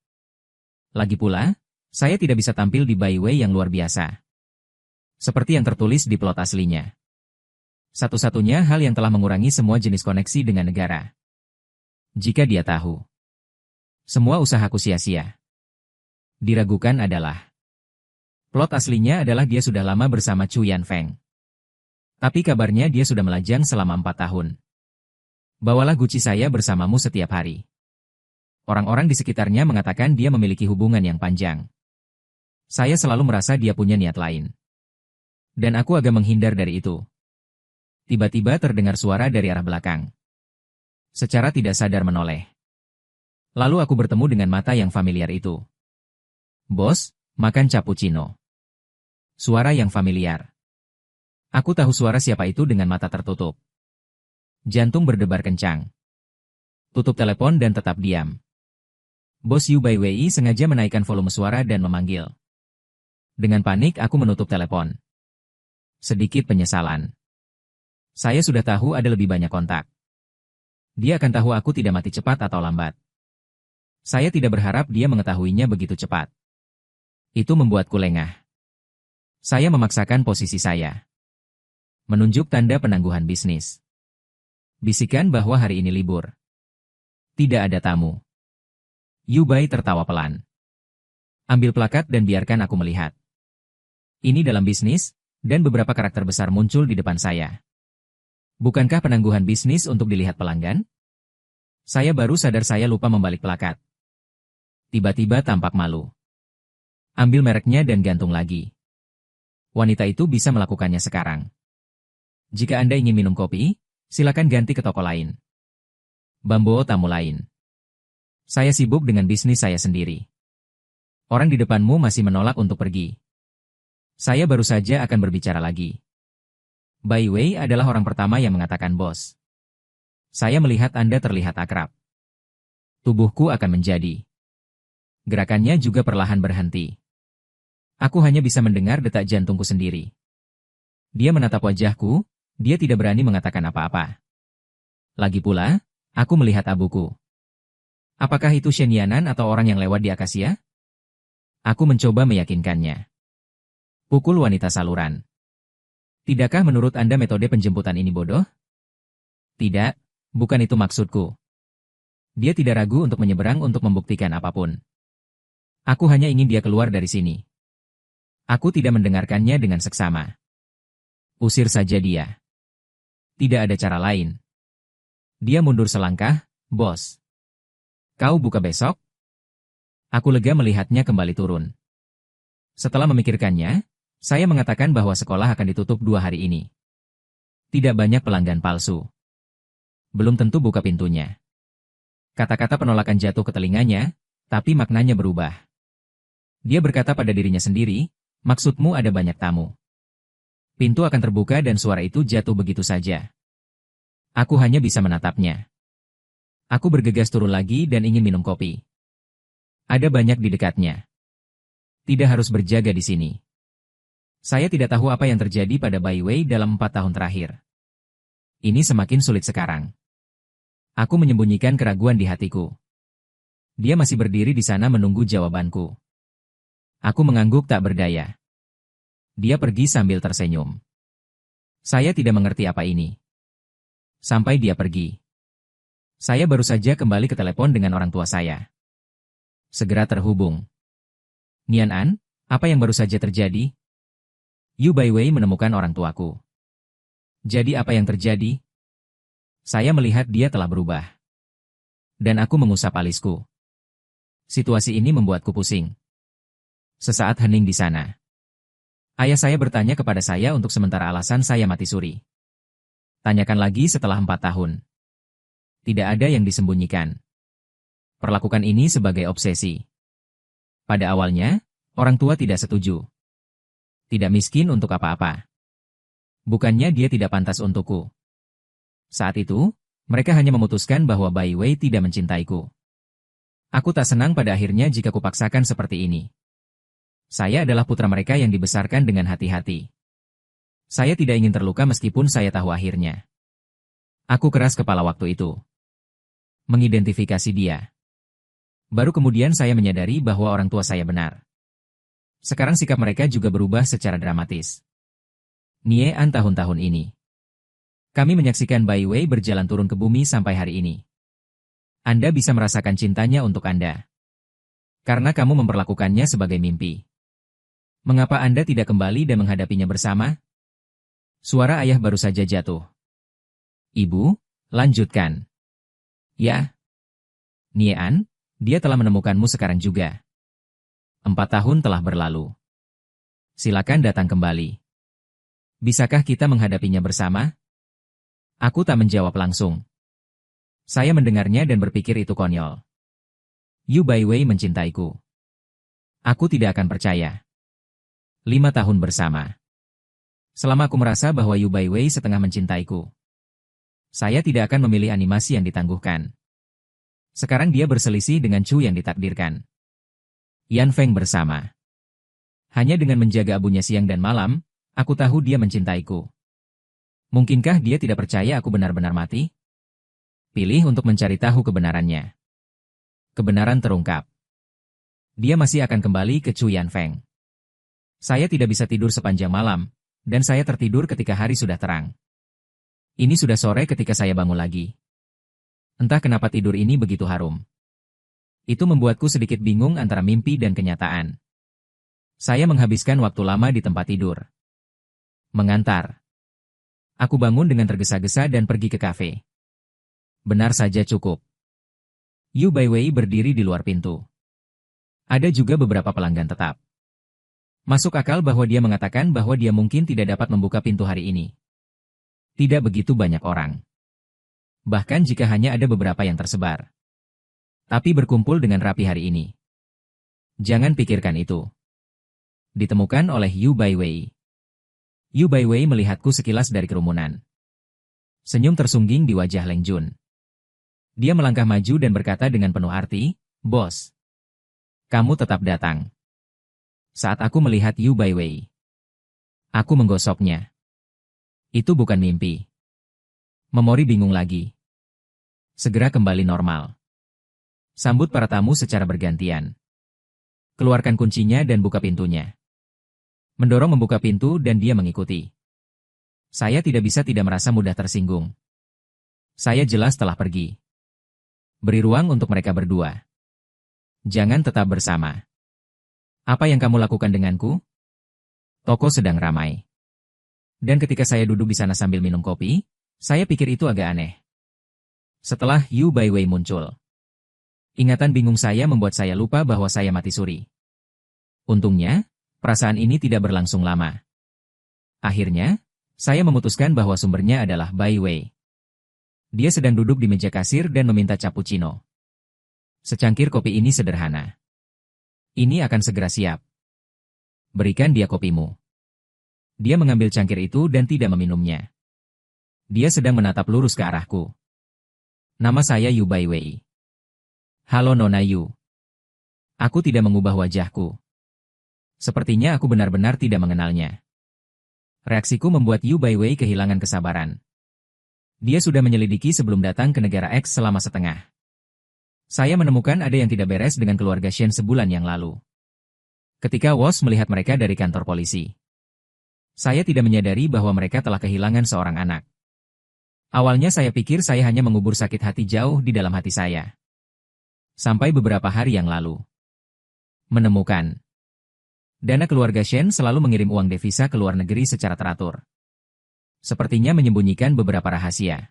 Lagi pula, saya tidak bisa tampil di Bai Wei yang luar biasa. Seperti yang tertulis di plot aslinya. Satu-satunya hal yang telah mengurangi semua jenis koneksi dengan negara. Jika dia tahu. Semua usahaku sia-sia. Diragukan adalah. Plot aslinya adalah dia sudah lama bersama Chu Yanfeng. Tapi kabarnya dia sudah melajang selama 4 tahun. Bawalah Gucci saya bersamamu setiap hari. Orang-orang di sekitarnya mengatakan dia memiliki hubungan yang panjang. Saya selalu merasa dia punya niat lain. Dan aku agak menghindar dari itu. Tiba-tiba terdengar suara dari arah belakang. Secara tidak sadar menoleh. Lalu aku bertemu dengan mata yang familiar itu. Bos, makan cappuccino. Suara yang familiar. Aku tahu suara siapa itu dengan mata tertutup. Jantung berdebar kencang. Tutup telepon dan tetap diam. Bos Yu Baiwei sengaja menaikkan volume suara dan memanggil. Dengan panik aku menutup telepon. Sedikit penyesalan. Saya sudah tahu ada lebih banyak kontak. Dia akan tahu aku tidak mati cepat atau lambat. Saya tidak berharap dia mengetahuinya begitu cepat. Itu membuatku lengah. Saya memaksakan posisi saya. Menunjuk tanda penangguhan bisnis. Bisikan bahwa hari ini libur. Tidak ada tamu. Yu Bai tertawa pelan. Ambil plakat dan biarkan aku melihat. Ini dalam bisnis, dan beberapa karakter besar muncul di depan saya. Bukankah penangguhan bisnis untuk dilihat pelanggan? Saya baru sadar saya lupa membalik plakat. Tiba-tiba tampak malu. Ambil mereknya dan gantung lagi. Wanita itu bisa melakukannya sekarang. Jika Anda ingin minum kopi, silakan ganti ke toko lain. Bambo tamu lain. Saya sibuk dengan bisnis saya sendiri. Orang di depanmu masih menolak untuk pergi. Saya baru saja akan berbicara lagi. Bai Wei adalah orang pertama yang mengatakan bos. Saya melihat Anda terlihat akrab. Tubuhku akan menjadi. Gerakannya juga perlahan berhenti. Aku hanya bisa mendengar detak jantungku sendiri. Dia menatap wajahku, dia tidak berani mengatakan apa-apa. Lagi pula, aku melihat abuku. Apakah itu Shen Yanan atau orang yang lewat di akasia? Aku mencoba meyakinkannya. Pukul wanita saluran. Tidakkah menurut Anda metode penjemputan ini bodoh? Tidak, bukan itu maksudku. Dia tidak ragu untuk menyeberang untuk membuktikan apapun. Aku hanya ingin dia keluar dari sini. Aku tidak mendengarkannya dengan seksama. Usir saja dia. Tidak ada cara lain. Dia mundur selangkah, bos. Kau buka besok? Aku lega melihatnya kembali turun. Setelah memikirkannya, saya mengatakan bahwa sekolah akan ditutup 2 hari ini. Tidak banyak pelanggan palsu. Belum tentu buka pintunya. Kata-kata penolakan jatuh ke telinganya, tapi maknanya berubah. Dia berkata pada dirinya sendiri, maksudmu ada banyak tamu. Pintu akan terbuka dan suara itu jatuh begitu saja. Aku hanya bisa menatapnya. Aku bergegas turun lagi dan ingin minum kopi. Ada banyak di dekatnya. Tidak harus berjaga di sini. Saya tidak tahu apa yang terjadi pada Bai Wei dalam 4 tahun terakhir. Ini semakin sulit sekarang. Aku menyembunyikan keraguan di hatiku. Dia masih berdiri di sana menunggu jawabanku. Aku mengangguk tak berdaya. Dia pergi sambil tersenyum. Saya tidak mengerti apa ini. Sampai dia pergi. Saya baru saja kembali ke telepon dengan orang tua saya. Segera terhubung. Nian An, apa yang baru saja terjadi? Yu Baiwei menemukan orang tuaku. Jadi apa yang terjadi? Saya melihat dia telah berubah. Dan aku mengusap alisku. Situasi ini membuatku pusing. Sesaat hening di sana. Ayah saya bertanya kepada saya untuk sementara alasan saya mati suri. Tanyakan lagi setelah 4 tahun. Tidak ada yang disembunyikan. Perlakukan ini sebagai obsesi. Pada awalnya, orang tua tidak setuju. Tidak miskin untuk apa-apa. Bukannya dia tidak pantas untukku. Saat itu, mereka hanya memutuskan bahwa Bai Wei tidak mencintaiku. Aku tak senang pada akhirnya jika kupaksakan seperti ini. Saya adalah putra mereka yang dibesarkan dengan hati-hati. Saya tidak ingin terluka meskipun saya tahu akhirnya. Aku keras kepala waktu itu. Mengidentifikasi dia. Baru kemudian saya menyadari bahwa orang tua saya benar. Sekarang sikap mereka juga berubah secara dramatis. Nie An tahun-tahun ini. Kami menyaksikan Bai Wei berjalan turun ke bumi sampai hari ini. Anda bisa merasakan cintanya untuk Anda. Karena kamu memperlakukannya sebagai mimpi. Mengapa Anda tidak kembali dan menghadapinya bersama? Suara ayah baru saja jatuh. Ibu, lanjutkan. Ya. Niean, dia telah menemukanmu sekarang juga. 4 tahun telah berlalu. Silakan datang kembali. Bisakah kita menghadapinya bersama? Aku tak menjawab langsung. Saya mendengarnya dan berpikir itu konyol. Yu Baiwei mencintaiku. Aku tidak akan percaya. 5 tahun bersama. Selama aku merasa bahwa Yu Baiwei setengah mencintaiku, saya tidak akan memilih animasi yang ditangguhkan. Sekarang dia berselisih dengan Chu yang ditakdirkan. Yan Feng bersama. Hanya dengan menjaga abunya siang dan malam, aku tahu dia mencintaiku. Mungkinkah dia tidak percaya aku benar-benar mati? Pilih untuk mencari tahu kebenarannya. Kebenaran terungkap. Dia masih akan kembali ke Chu Yan Feng. Saya tidak bisa tidur sepanjang malam, dan saya tertidur ketika hari sudah terang. Ini sudah sore ketika saya bangun lagi. Entah kenapa tidur ini begitu harum. Itu membuatku sedikit bingung antara mimpi dan kenyataan. Saya menghabiskan waktu lama di tempat tidur. Mengantar. Aku bangun dengan tergesa-gesa dan pergi ke kafe. Benar saja cukup. Yu Baiwei berdiri di luar pintu. Ada juga beberapa pelanggan tetap. Masuk akal bahwa dia mengatakan bahwa dia mungkin tidak dapat membuka pintu hari ini. Tidak begitu banyak orang. Bahkan jika hanya ada beberapa yang tersebar. Tapi berkumpul dengan rapi hari ini. Jangan pikirkan itu. Ditemukan oleh Yu Baiwei. Yu Baiwei melihatku sekilas dari kerumunan. Senyum tersungging di wajah Leng Jun. Dia melangkah maju dan berkata dengan penuh arti, "Bos, kamu tetap datang." Saat aku melihat Yu Baiwei, aku menggosoknya. Itu bukan mimpi. Memori bingung lagi. Segera kembali normal. Sambut para tamu secara bergantian. Keluarkan kuncinya dan buka pintunya. Mendorong membuka pintu dan dia mengikuti. Saya tidak bisa tidak merasa mudah tersinggung. Saya jelas telah pergi. Beri ruang untuk mereka berdua. Jangan tetap bersama. Apa yang kamu lakukan denganku? Toko sedang ramai. Dan ketika saya duduk di sana sambil minum kopi, saya pikir itu agak aneh. Setelah Yu Baiwei muncul. Ingatan bingung saya membuat saya lupa bahwa saya mati suri. Untungnya, perasaan ini tidak berlangsung lama. Akhirnya, saya memutuskan bahwa sumbernya adalah Baiwei. Dia sedang duduk di meja kasir dan meminta cappuccino. Secangkir kopi ini sederhana. Ini akan segera siap. Berikan dia kopimu. Dia mengambil cangkir itu dan tidak meminumnya. Dia sedang menatap lurus ke arahku. Nama saya Yu Baiwei. Halo Nona Yu. Aku tidak mengubah wajahku. Sepertinya aku benar-benar tidak mengenalnya. Reaksiku membuat Yu Baiwei kehilangan kesabaran. Dia sudah menyelidiki sebelum datang ke negara X selama setengah. Saya menemukan ada yang tidak beres dengan keluarga Shen sebulan yang lalu. Ketika Wos melihat mereka dari kantor polisi. Saya tidak menyadari bahwa mereka telah kehilangan seorang anak. Awalnya saya pikir saya hanya mengubur sakit hati jauh di dalam hati saya. Sampai beberapa hari yang lalu. Menemukan. Dana keluarga Shen selalu mengirim uang devisa ke luar negeri secara teratur. Sepertinya menyembunyikan beberapa rahasia.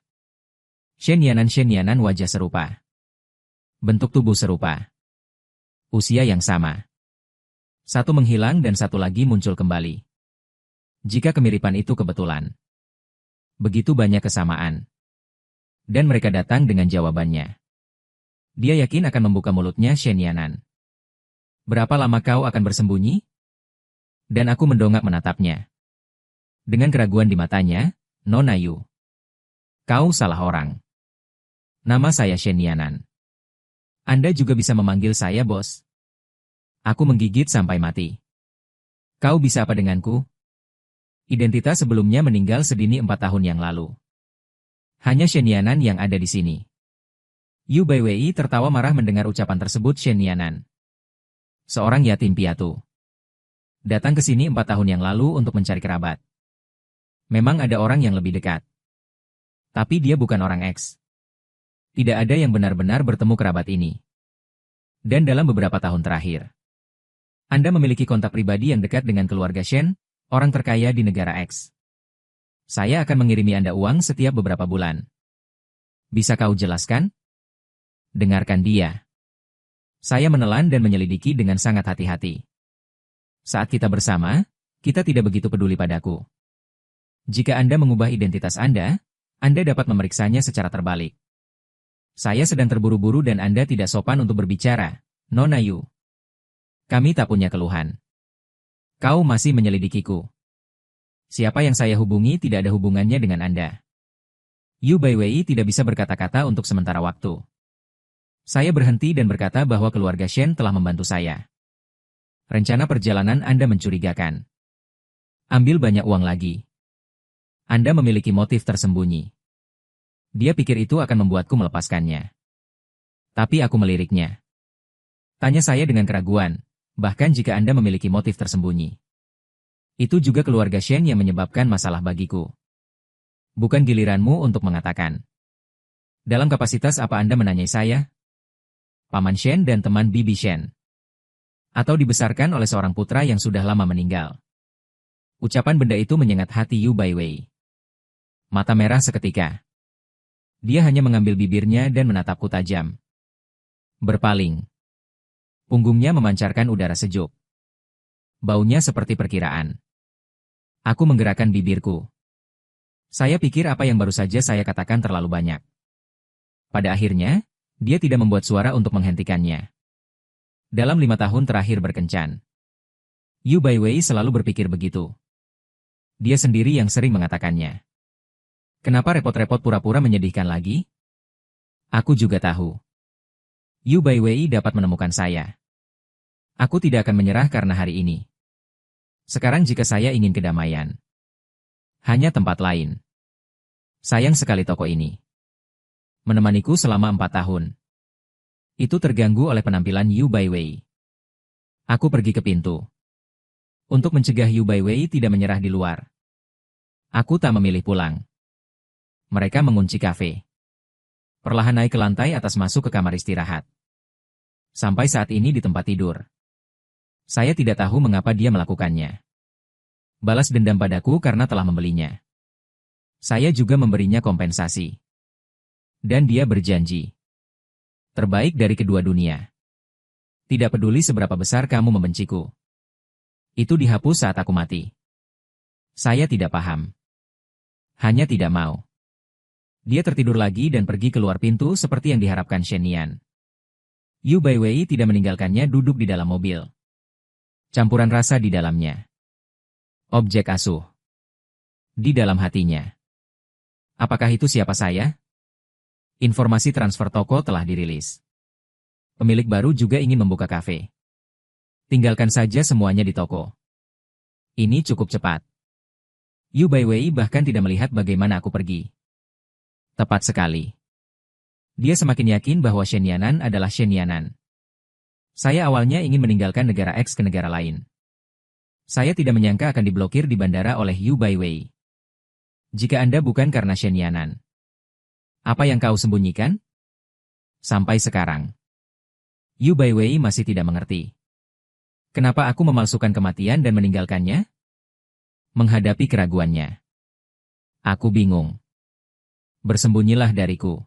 Shen Yanan wajah serupa. Bentuk tubuh serupa. Usia yang sama. Satu menghilang dan satu lagi muncul kembali. Jika kemiripan itu kebetulan. Begitu banyak kesamaan. Dan mereka datang dengan jawabannya. Dia yakin akan membuka mulutnya Shen Yanan. Berapa lama kau akan bersembunyi? Dan aku mendongak menatapnya. Dengan keraguan di matanya, Nona Yu. Kau salah orang. Nama saya Shen Yanan. Anda juga bisa memanggil saya bos. Aku menggigit sampai mati. Kau bisa apa denganku? Identitas sebelumnya meninggal sedini 4 tahun yang lalu. Hanya Shen Yanan yang ada di sini. Yu Baiwei tertawa marah mendengar ucapan tersebut Shen Yanan. Seorang yatim piatu. Datang ke sini 4 tahun yang lalu untuk mencari kerabat. Memang ada orang yang lebih dekat. Tapi dia bukan orang X. Tidak ada yang benar-benar bertemu kerabat ini. Dan dalam beberapa tahun terakhir, Anda memiliki kontak pribadi yang dekat dengan keluarga Shen, orang terkaya di negara X. Saya akan mengirimi Anda uang setiap beberapa bulan. Bisa kau jelaskan? Dengarkan dia. Saya menelan dan menyelidiki dengan sangat hati-hati. Saat kita bersama, kita tidak begitu peduli padaku. Jika Anda mengubah identitas Anda dapat memeriksanya secara terbalik. Saya sedang terburu-buru dan Anda tidak sopan untuk berbicara, Nona Yu. Kami tak punya keluhan. Kau masih menyelidikiku. Siapa yang saya hubungi tidak ada hubungannya dengan Anda. Yu Baiwei tidak bisa berkata-kata untuk sementara waktu. Saya berhenti dan berkata bahwa keluarga Shen telah membantu saya. Rencana perjalanan Anda mencurigakan. Ambil banyak uang lagi. Anda memiliki motif tersembunyi. Dia pikir itu akan membuatku melepaskannya. Tapi aku meliriknya. Tanya saya dengan keraguan, bahkan jika Anda memiliki motif tersembunyi. Itu juga keluarga Shen yang menyebabkan masalah bagiku. Bukan giliranmu untuk mengatakan. Dalam kapasitas apa Anda menanyai saya? Paman Shen dan teman Bibi Shen. Atau dibesarkan oleh seorang putra yang sudah lama meninggal. Ucapan benda itu menyengat hati Yu Baiwei. Mata merah seketika. Dia hanya mengambil bibirnya dan menatapku tajam. Berpaling. Punggungnya memancarkan udara sejuk. Baunya seperti perkiraan. Aku menggerakkan bibirku. Saya pikir apa yang baru saja saya katakan terlalu banyak. Pada akhirnya, dia tidak membuat suara untuk menghentikannya. Dalam 5 tahun terakhir berkencan. Yu Baiwei selalu berpikir begitu. Dia sendiri yang sering mengatakannya. Kenapa repot-repot pura-pura menyedihkan lagi? Aku juga tahu. Yu Baiwei dapat menemukan saya. Aku tidak akan menyerah karena hari ini. Sekarang jika saya ingin kedamaian. Hanya tempat lain. Sayang sekali toko ini. Menemaniku selama 4 tahun. Itu terganggu oleh penampilan Yu Baiwei. Aku pergi ke pintu. Untuk mencegah Yu Baiwei tidak menyerah di luar. Aku tak memilih pulang. Mereka mengunci kafe. Perlahan naik ke lantai atas masuk ke kamar istirahat. Sampai saat ini di tempat tidur. Saya tidak tahu mengapa dia melakukannya. Balas dendam padaku karena telah membelinya. Saya juga memberinya kompensasi. Dan dia berjanji. Terbaik dari kedua dunia. Tidak peduli seberapa besar kamu membenciku. Itu dihapus saat aku mati. Saya tidak paham. Hanya tidak mau. Dia tertidur lagi dan pergi keluar pintu seperti yang diharapkan Shen Nian. Yu Baiwei tidak meninggalkannya duduk di dalam mobil. Campuran rasa di dalamnya. Objek asuh. Di dalam hatinya. Apakah itu siapa saya? Informasi transfer toko telah dirilis. Pemilik baru juga ingin membuka kafe. Tinggalkan saja semuanya di toko. Ini cukup cepat. Yu Baiwei bahkan tidak melihat bagaimana aku pergi. Tepat sekali. Dia semakin yakin bahwa Shen Yanan adalah Shen Yanan. Saya awalnya ingin meninggalkan negara X ke negara lain. Saya tidak menyangka akan diblokir di bandara oleh Yu Baiwei. Jika Anda bukan karena Shen Yanan. Apa yang kau sembunyikan? Sampai sekarang. Yu Baiwei masih tidak mengerti. Kenapa aku memalsukan kematian dan meninggalkannya? Menghadapi keraguannya. Aku bingung. Bersembunyilah dariku.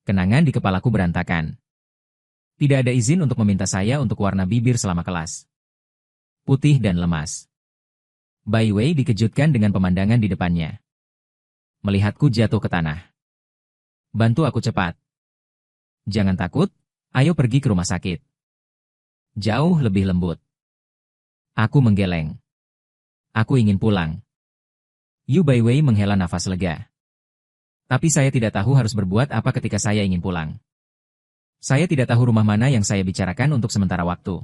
Kenangan di kepalaku berantakan. Tidak ada izin untuk meminta saya untuk warna bibir selama kelas. Putih dan lemas. Bai Wei dikejutkan dengan pemandangan di depannya. Melihatku jatuh ke tanah. Bantu aku cepat. Jangan takut, ayo pergi ke rumah sakit. Jauh lebih lembut. Aku menggeleng. Aku ingin pulang. Yu Bai Wei menghela nafas lega. Tapi saya tidak tahu harus berbuat apa ketika saya ingin pulang. Saya tidak tahu rumah mana yang saya bicarakan untuk sementara waktu.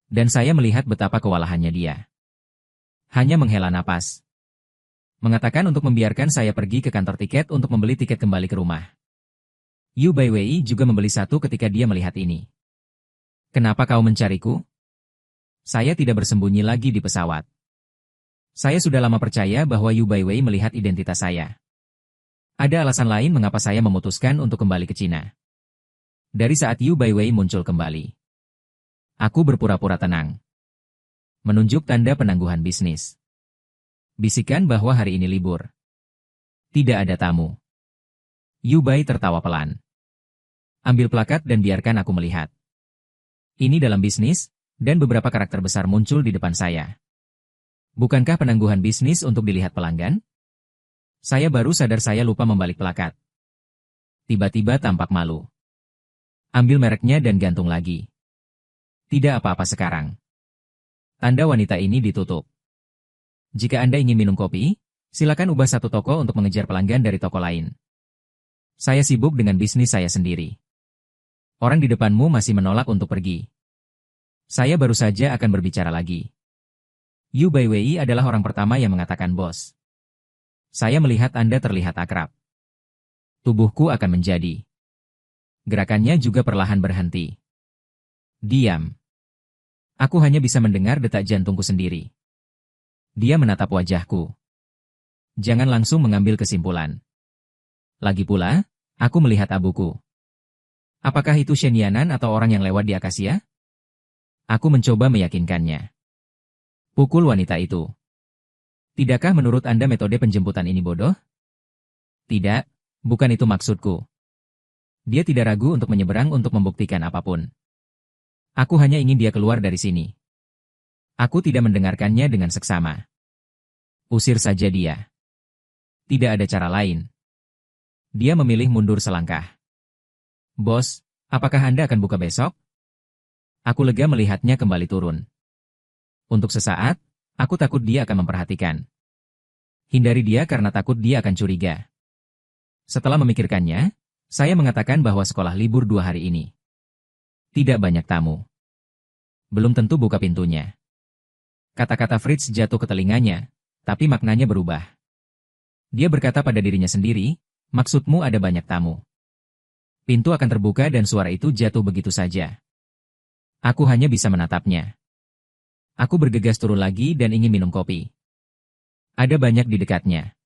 Dan saya melihat betapa kewalahannya dia. Hanya menghela napas. Mengatakan untuk membiarkan saya pergi ke kantor tiket untuk membeli tiket kembali ke rumah. Yu Bai Wei juga membeli satu ketika dia melihat ini. Kenapa kau mencariku? Saya tidak bersembunyi lagi di pesawat. Saya sudah lama percaya bahwa Yu Bai Wei melihat identitas saya. Ada alasan lain mengapa saya memutuskan untuk kembali ke Cina. Dari saat Yu Bai Wei muncul kembali. Aku berpura-pura tenang. Menunjuk tanda penangguhan bisnis. Bisikan bahwa hari ini libur. Tidak ada tamu. Yu Bai tertawa pelan. Ambil plakat dan biarkan aku melihat. Ini dalam bisnis, dan beberapa karakter besar muncul di depan saya. Bukankah penangguhan bisnis untuk dilihat pelanggan? Saya baru sadar saya lupa membalik plakat. Tiba-tiba tampak malu. Ambil mereknya dan gantung lagi. Tidak apa-apa sekarang. Tanda wanita ini ditutup. Jika Anda ingin minum kopi, silakan ubah satu toko untuk mengejar pelanggan dari toko lain. Saya sibuk dengan bisnis saya sendiri. Orang di depanmu masih menolak untuk pergi. Saya baru saja akan berbicara lagi. Yu Baiwei adalah orang pertama yang mengatakan bos. Saya melihat Anda terlihat akrab. Tubuhku akan menjadi. Gerakannya juga perlahan berhenti. Diam. Aku hanya bisa mendengar detak jantungku sendiri. Dia menatap wajahku. Jangan langsung mengambil kesimpulan. Lagi pula, aku melihat abuku. Apakah itu Shen Yanan atau orang yang lewat di akasia? Aku mencoba meyakinkannya. Pukul wanita itu. Tidakkah menurut Anda metode penjemputan ini bodoh? Tidak, bukan itu maksudku. Dia tidak ragu untuk menyeberang untuk membuktikan apapun. Aku hanya ingin dia keluar dari sini. Aku tidak mendengarkannya dengan seksama. Usir saja dia. Tidak ada cara lain. Dia memilih mundur selangkah. Bos, apakah Anda akan buka besok? Aku lega melihatnya kembali turun. Untuk sesaat, aku takut dia akan memperhatikan. Hindari dia karena takut dia akan curiga. Setelah memikirkannya, saya mengatakan bahwa sekolah libur 2 hari ini. Tidak banyak tamu. Belum tentu buka pintunya. Kata-kata Fritz jatuh ke telinganya, tapi maknanya berubah. Dia berkata pada dirinya sendiri, maksudmu ada banyak tamu. Pintu akan terbuka dan suara itu jatuh begitu saja. Aku hanya bisa menatapnya. Aku bergegas turun lagi dan ingin minum kopi. Ada banyak di dekatnya.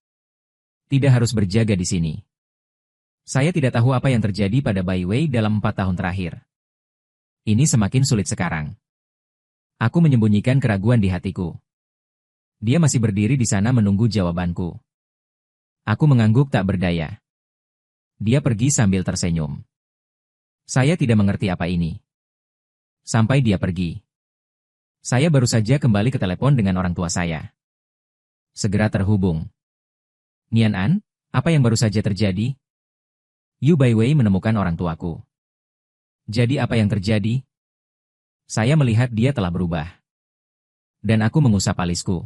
Tidak harus berjaga di sini. Saya tidak tahu apa yang terjadi pada Bai Wei dalam 4 tahun terakhir. Ini semakin sulit sekarang. Aku menyembunyikan keraguan di hatiku. Dia masih berdiri di sana menunggu jawabanku. Aku mengangguk tak berdaya. Dia pergi sambil tersenyum. Saya tidak mengerti apa ini. Sampai dia pergi. Saya baru saja kembali ke telepon dengan orang tua saya. Segera terhubung. Nian An, apa yang baru saja terjadi? Yu Baiwei menemukan orang tuaku. Jadi apa yang terjadi? Saya melihat dia telah berubah. Dan aku mengusap alisku.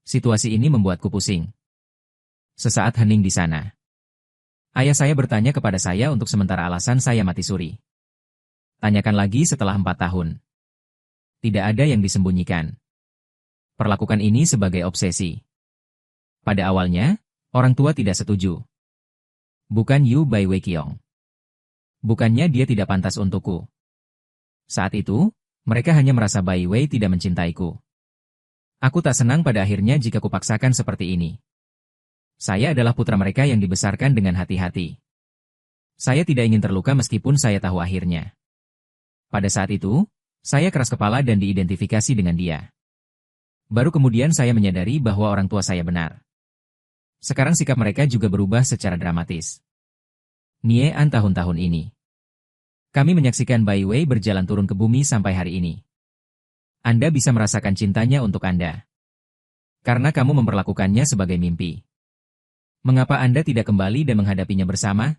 Situasi ini membuatku pusing. Sesaat hening di sana. Ayah saya bertanya kepada saya untuk sementara alasan saya mati suri. Tanyakan lagi setelah 4 tahun. Tidak ada yang disembunyikan. Perlakukan ini sebagai obsesi. Pada awalnya, orang tua tidak setuju. Bukan Yu Baiwei Qiong. Bukannya dia tidak pantas untukku. Saat itu, mereka hanya merasa Bai Wei tidak mencintaiku. Aku tak senang pada akhirnya jika kupaksakan seperti ini. Saya adalah putra mereka yang dibesarkan dengan hati-hati. Saya tidak ingin terluka meskipun saya tahu akhirnya. Pada saat itu, saya keras kepala dan diidentifikasi dengan dia. Baru kemudian saya menyadari bahwa orang tua saya benar. Sekarang sikap mereka juga berubah secara dramatis. Nie An tahun-tahun ini. Kami menyaksikan Bai Wei berjalan turun ke bumi sampai hari ini. Anda bisa merasakan cintanya untuk Anda. Karena kamu memperlakukannya sebagai mimpi. Mengapa Anda tidak kembali dan menghadapinya bersama?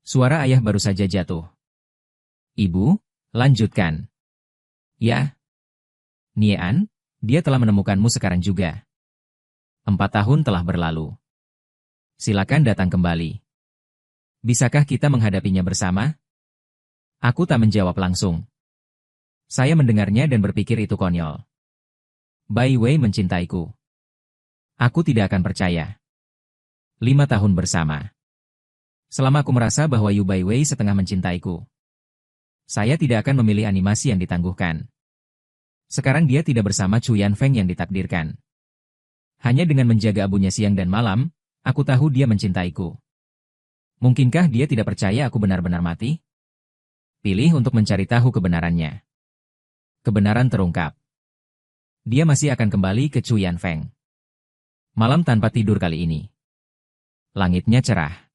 Suara ayah baru saja jatuh. Ibu, lanjutkan. Ya. Nie An, dia telah menemukanmu sekarang juga. 4 tahun telah berlalu. Silakan datang kembali. Bisakah kita menghadapinya bersama? Aku tak menjawab langsung. Saya mendengarnya dan berpikir itu konyol. Bai Wei mencintaiku. Aku tidak akan percaya. 5 tahun bersama. Selama aku merasa bahwa Yu Bai Wei setengah mencintaiku. Saya tidak akan memilih animasi yang ditangguhkan. Sekarang dia tidak bersama Chu Yanfeng yang ditakdirkan. Hanya dengan menjaga abunya siang dan malam, aku tahu dia mencintaiku. Mungkinkah dia tidak percaya aku benar-benar mati? Pilih untuk mencari tahu kebenarannya. Kebenaran terungkap. Dia masih akan kembali ke Chu Yanfeng. Malam tanpa tidur kali ini. Langitnya cerah.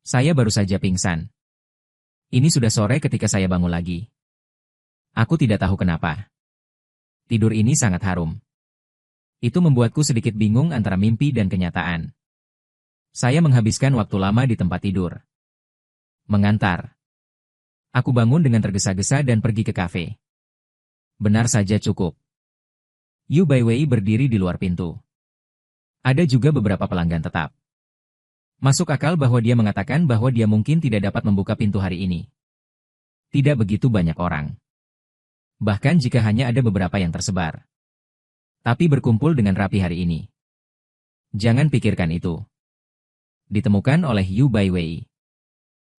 Saya baru saja pingsan. Ini sudah sore ketika saya bangun lagi. Aku tidak tahu kenapa. Tidur ini sangat harum. Itu membuatku sedikit bingung antara mimpi dan kenyataan. Saya menghabiskan waktu lama di tempat tidur. Mengantar. Aku bangun dengan tergesa-gesa dan pergi ke kafe. Benar saja cukup. Yu Baiwei berdiri di luar pintu. Ada juga beberapa pelanggan tetap. Masuk akal bahwa dia mengatakan bahwa dia mungkin tidak dapat membuka pintu hari ini. Tidak begitu banyak orang. Bahkan jika hanya ada beberapa yang tersebar. Tapi berkumpul dengan rapi hari ini. Jangan pikirkan itu. Ditemukan oleh Yu Baiwei.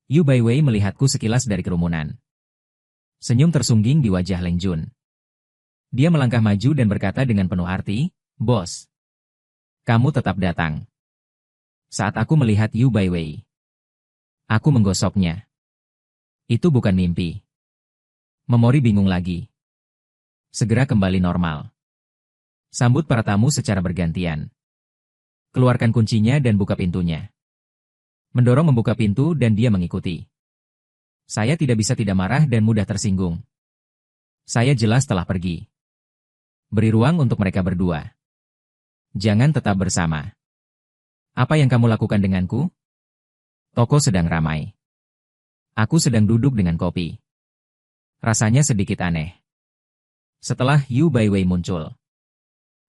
Yu Baiwei melihatku sekilas dari kerumunan. Senyum tersungging di wajah Leng Jun. Dia melangkah maju dan berkata dengan penuh arti, "Bos, kamu tetap datang." Saat aku melihat Yu Baiwei, aku menggosoknya. Itu bukan mimpi. Memori bingung lagi. Segera kembali normal. Sambut para tamu secara bergantian. Keluarkan kuncinya dan buka pintunya. Mendorong membuka pintu dan dia mengikuti. Saya tidak bisa tidak marah dan mudah tersinggung. Saya jelas telah pergi. Beri ruang untuk mereka berdua. Jangan tetap bersama. Apa yang kamu lakukan denganku? Toko sedang ramai. Aku sedang duduk dengan kopi. Rasanya sedikit aneh. Setelah Yu Baiwei muncul.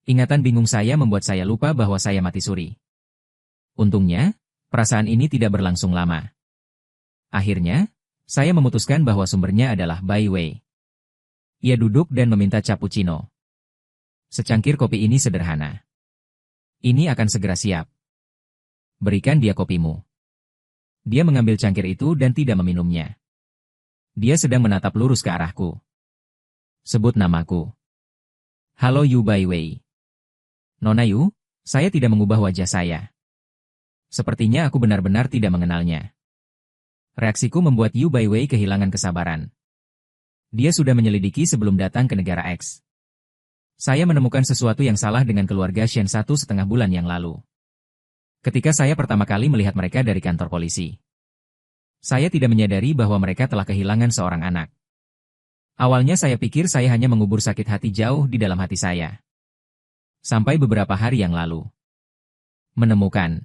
Ingatan bingung saya membuat saya lupa bahwa saya mati suri. Untungnya, perasaan ini tidak berlangsung lama. Akhirnya, saya memutuskan bahwa sumbernya adalah Baiwei. Ia duduk dan meminta cappuccino. Secangkir kopi ini sederhana. Ini akan segera siap. Berikan dia kopimu. Dia mengambil cangkir itu dan tidak meminumnya. Dia sedang menatap lurus ke arahku. Sebut namaku. Halo Yu Baiwei. Nona Yu, saya tidak mengubah wajah saya. Sepertinya aku benar-benar tidak mengenalnya. Reaksiku membuat Yu Baiwei kehilangan kesabaran. Dia sudah menyelidiki sebelum datang ke negara X. Saya menemukan sesuatu yang salah dengan keluarga Shen 1,5 bulan yang lalu. Ketika saya pertama kali melihat mereka dari kantor polisi. Saya tidak menyadari bahwa mereka telah kehilangan seorang anak. Awalnya saya pikir saya hanya mengubur sakit hati jauh di dalam hati saya. Sampai beberapa hari yang lalu. Menemukan.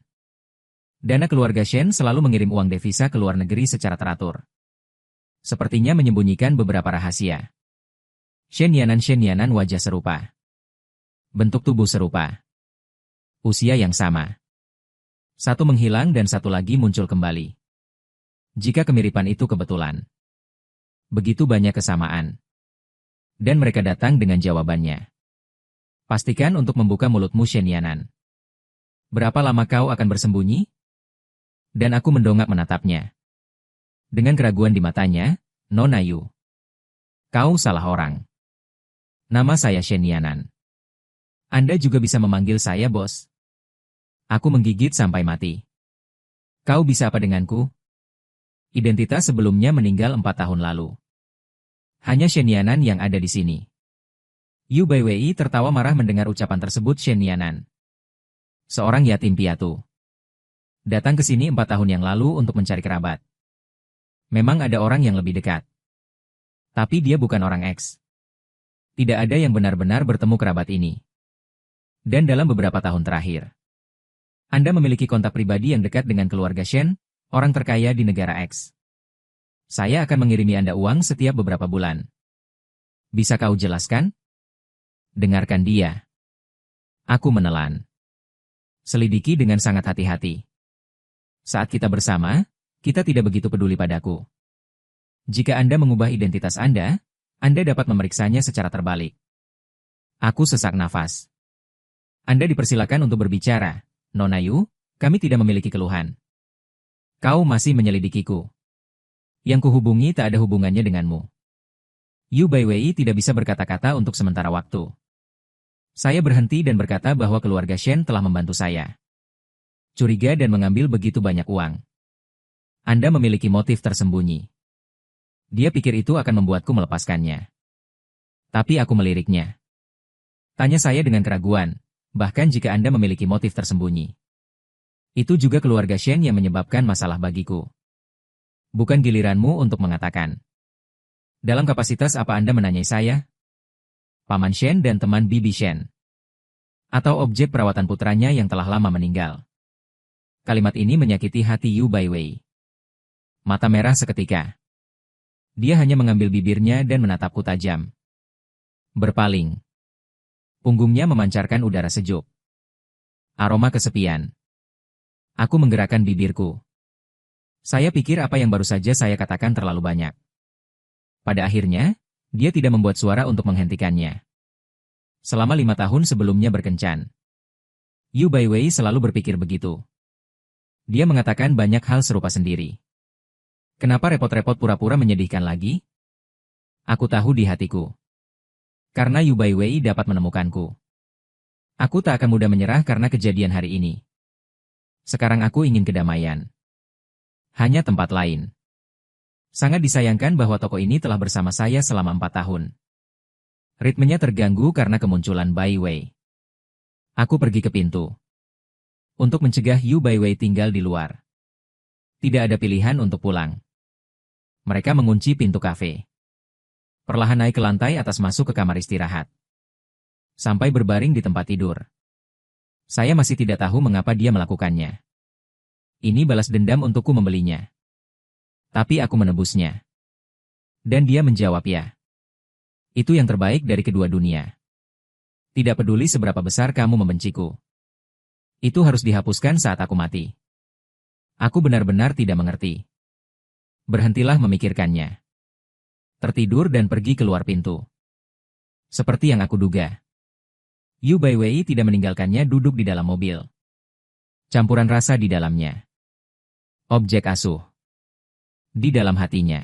Dana keluarga Shen selalu mengirim uang devisa ke luar negeri secara teratur. Sepertinya menyembunyikan beberapa rahasia. Shen Yanan wajah serupa. Bentuk tubuh serupa. Usia yang sama. Satu menghilang dan satu lagi muncul kembali. Jika kemiripan itu kebetulan. Begitu banyak kesamaan. Dan mereka datang dengan jawabannya. Pastikan untuk membuka mulutmu Shen Yanan. Berapa lama kau akan bersembunyi? Dan aku mendongak menatapnya. Dengan keraguan di matanya, Nona Yu. Kau salah orang. Nama saya Shen Yanan. Anda juga bisa memanggil saya bos. Aku menggigit sampai mati. Kau bisa apa denganku? Identitas sebelumnya meninggal 4 tahun lalu. Hanya Shen Yanan yang ada di sini. Yu Baiwei tertawa marah mendengar ucapan tersebut Shen Yanan. Seorang yatim piatu. Datang ke sini 4 tahun yang lalu untuk mencari kerabat. Memang ada orang yang lebih dekat. Tapi dia bukan orang X. Tidak ada yang benar-benar bertemu kerabat ini. Dan dalam beberapa tahun terakhir. Anda memiliki kontak pribadi yang dekat dengan keluarga Shen, orang terkaya di negara X. Saya akan mengirimi Anda uang setiap beberapa bulan. Bisa kau jelaskan? Dengarkan dia. Aku menelan. Selidiki dengan sangat hati-hati. Saat kita bersama, kita tidak begitu peduli padaku. Jika Anda mengubah identitas Anda dapat memeriksanya secara terbalik. Aku sesak nafas. Anda dipersilakan untuk berbicara. Nona Yu, kami tidak memiliki keluhan. Kau masih menyelidikiku. Yang kuhubungi tak ada hubungannya denganmu. Yu Baiwei tidak bisa berkata-kata untuk sementara waktu. Saya berhenti dan berkata bahwa keluarga Shen telah membantu saya. Curiga dan mengambil begitu banyak uang. Anda memiliki motif tersembunyi. Dia pikir itu akan membuatku melepaskannya. Tapi aku meliriknya. Tanya saya dengan keraguan. Bahkan jika Anda memiliki motif tersembunyi. Itu juga keluarga Shen yang menyebabkan masalah bagiku. Bukan giliranmu untuk mengatakan. Dalam kapasitas apa Anda menanyai saya? Paman Shen dan teman Bibi Shen. Atau objek perawatan putranya yang telah lama meninggal. Kalimat ini menyakiti hati Yu Baiwei. Mata merah seketika. Dia hanya mengambil bibirnya dan menatapku tajam. Berpaling. Punggungnya memancarkan udara sejuk. Aroma kesepian. Aku menggerakkan bibirku. Saya pikir apa yang baru saja saya katakan terlalu banyak. Pada akhirnya, dia tidak membuat suara untuk menghentikannya. Selama 5 tahun sebelumnya berkencan. Yu Baiwei selalu berpikir begitu. Dia mengatakan banyak hal serupa sendiri. Kenapa repot-repot pura-pura menyedihkan lagi? Aku tahu di hatiku. Karena Yu Baiwei dapat menemukanku. Aku tak akan mudah menyerah karena kejadian hari ini. Sekarang aku ingin kedamaian. Hanya tempat lain. Sangat disayangkan bahwa toko ini telah bersama saya selama 4 tahun. Ritmenya terganggu karena kemunculan Bai Wei. Aku pergi ke pintu. Untuk mencegah Yu Baiwei tinggal di luar. Tidak ada pilihan untuk pulang. Mereka mengunci pintu kafe. Perlahan naik ke lantai atas masuk ke kamar istirahat. Sampai berbaring di tempat tidur. Saya masih tidak tahu mengapa dia melakukannya. Ini balas dendam untukku membelinya. Tapi aku menebusnya. Dan dia menjawab ya. Itu yang terbaik dari kedua dunia. Tidak peduli seberapa besar kamu membenciku. Itu harus dihapuskan saat aku mati. Aku benar-benar tidak mengerti. Berhentilah memikirkannya. Tertidur dan pergi keluar pintu. Seperti yang aku duga. Yu Baiwei tidak meninggalkannya duduk di dalam mobil. Campuran rasa di dalamnya. Objek asuh. Di dalam hatinya.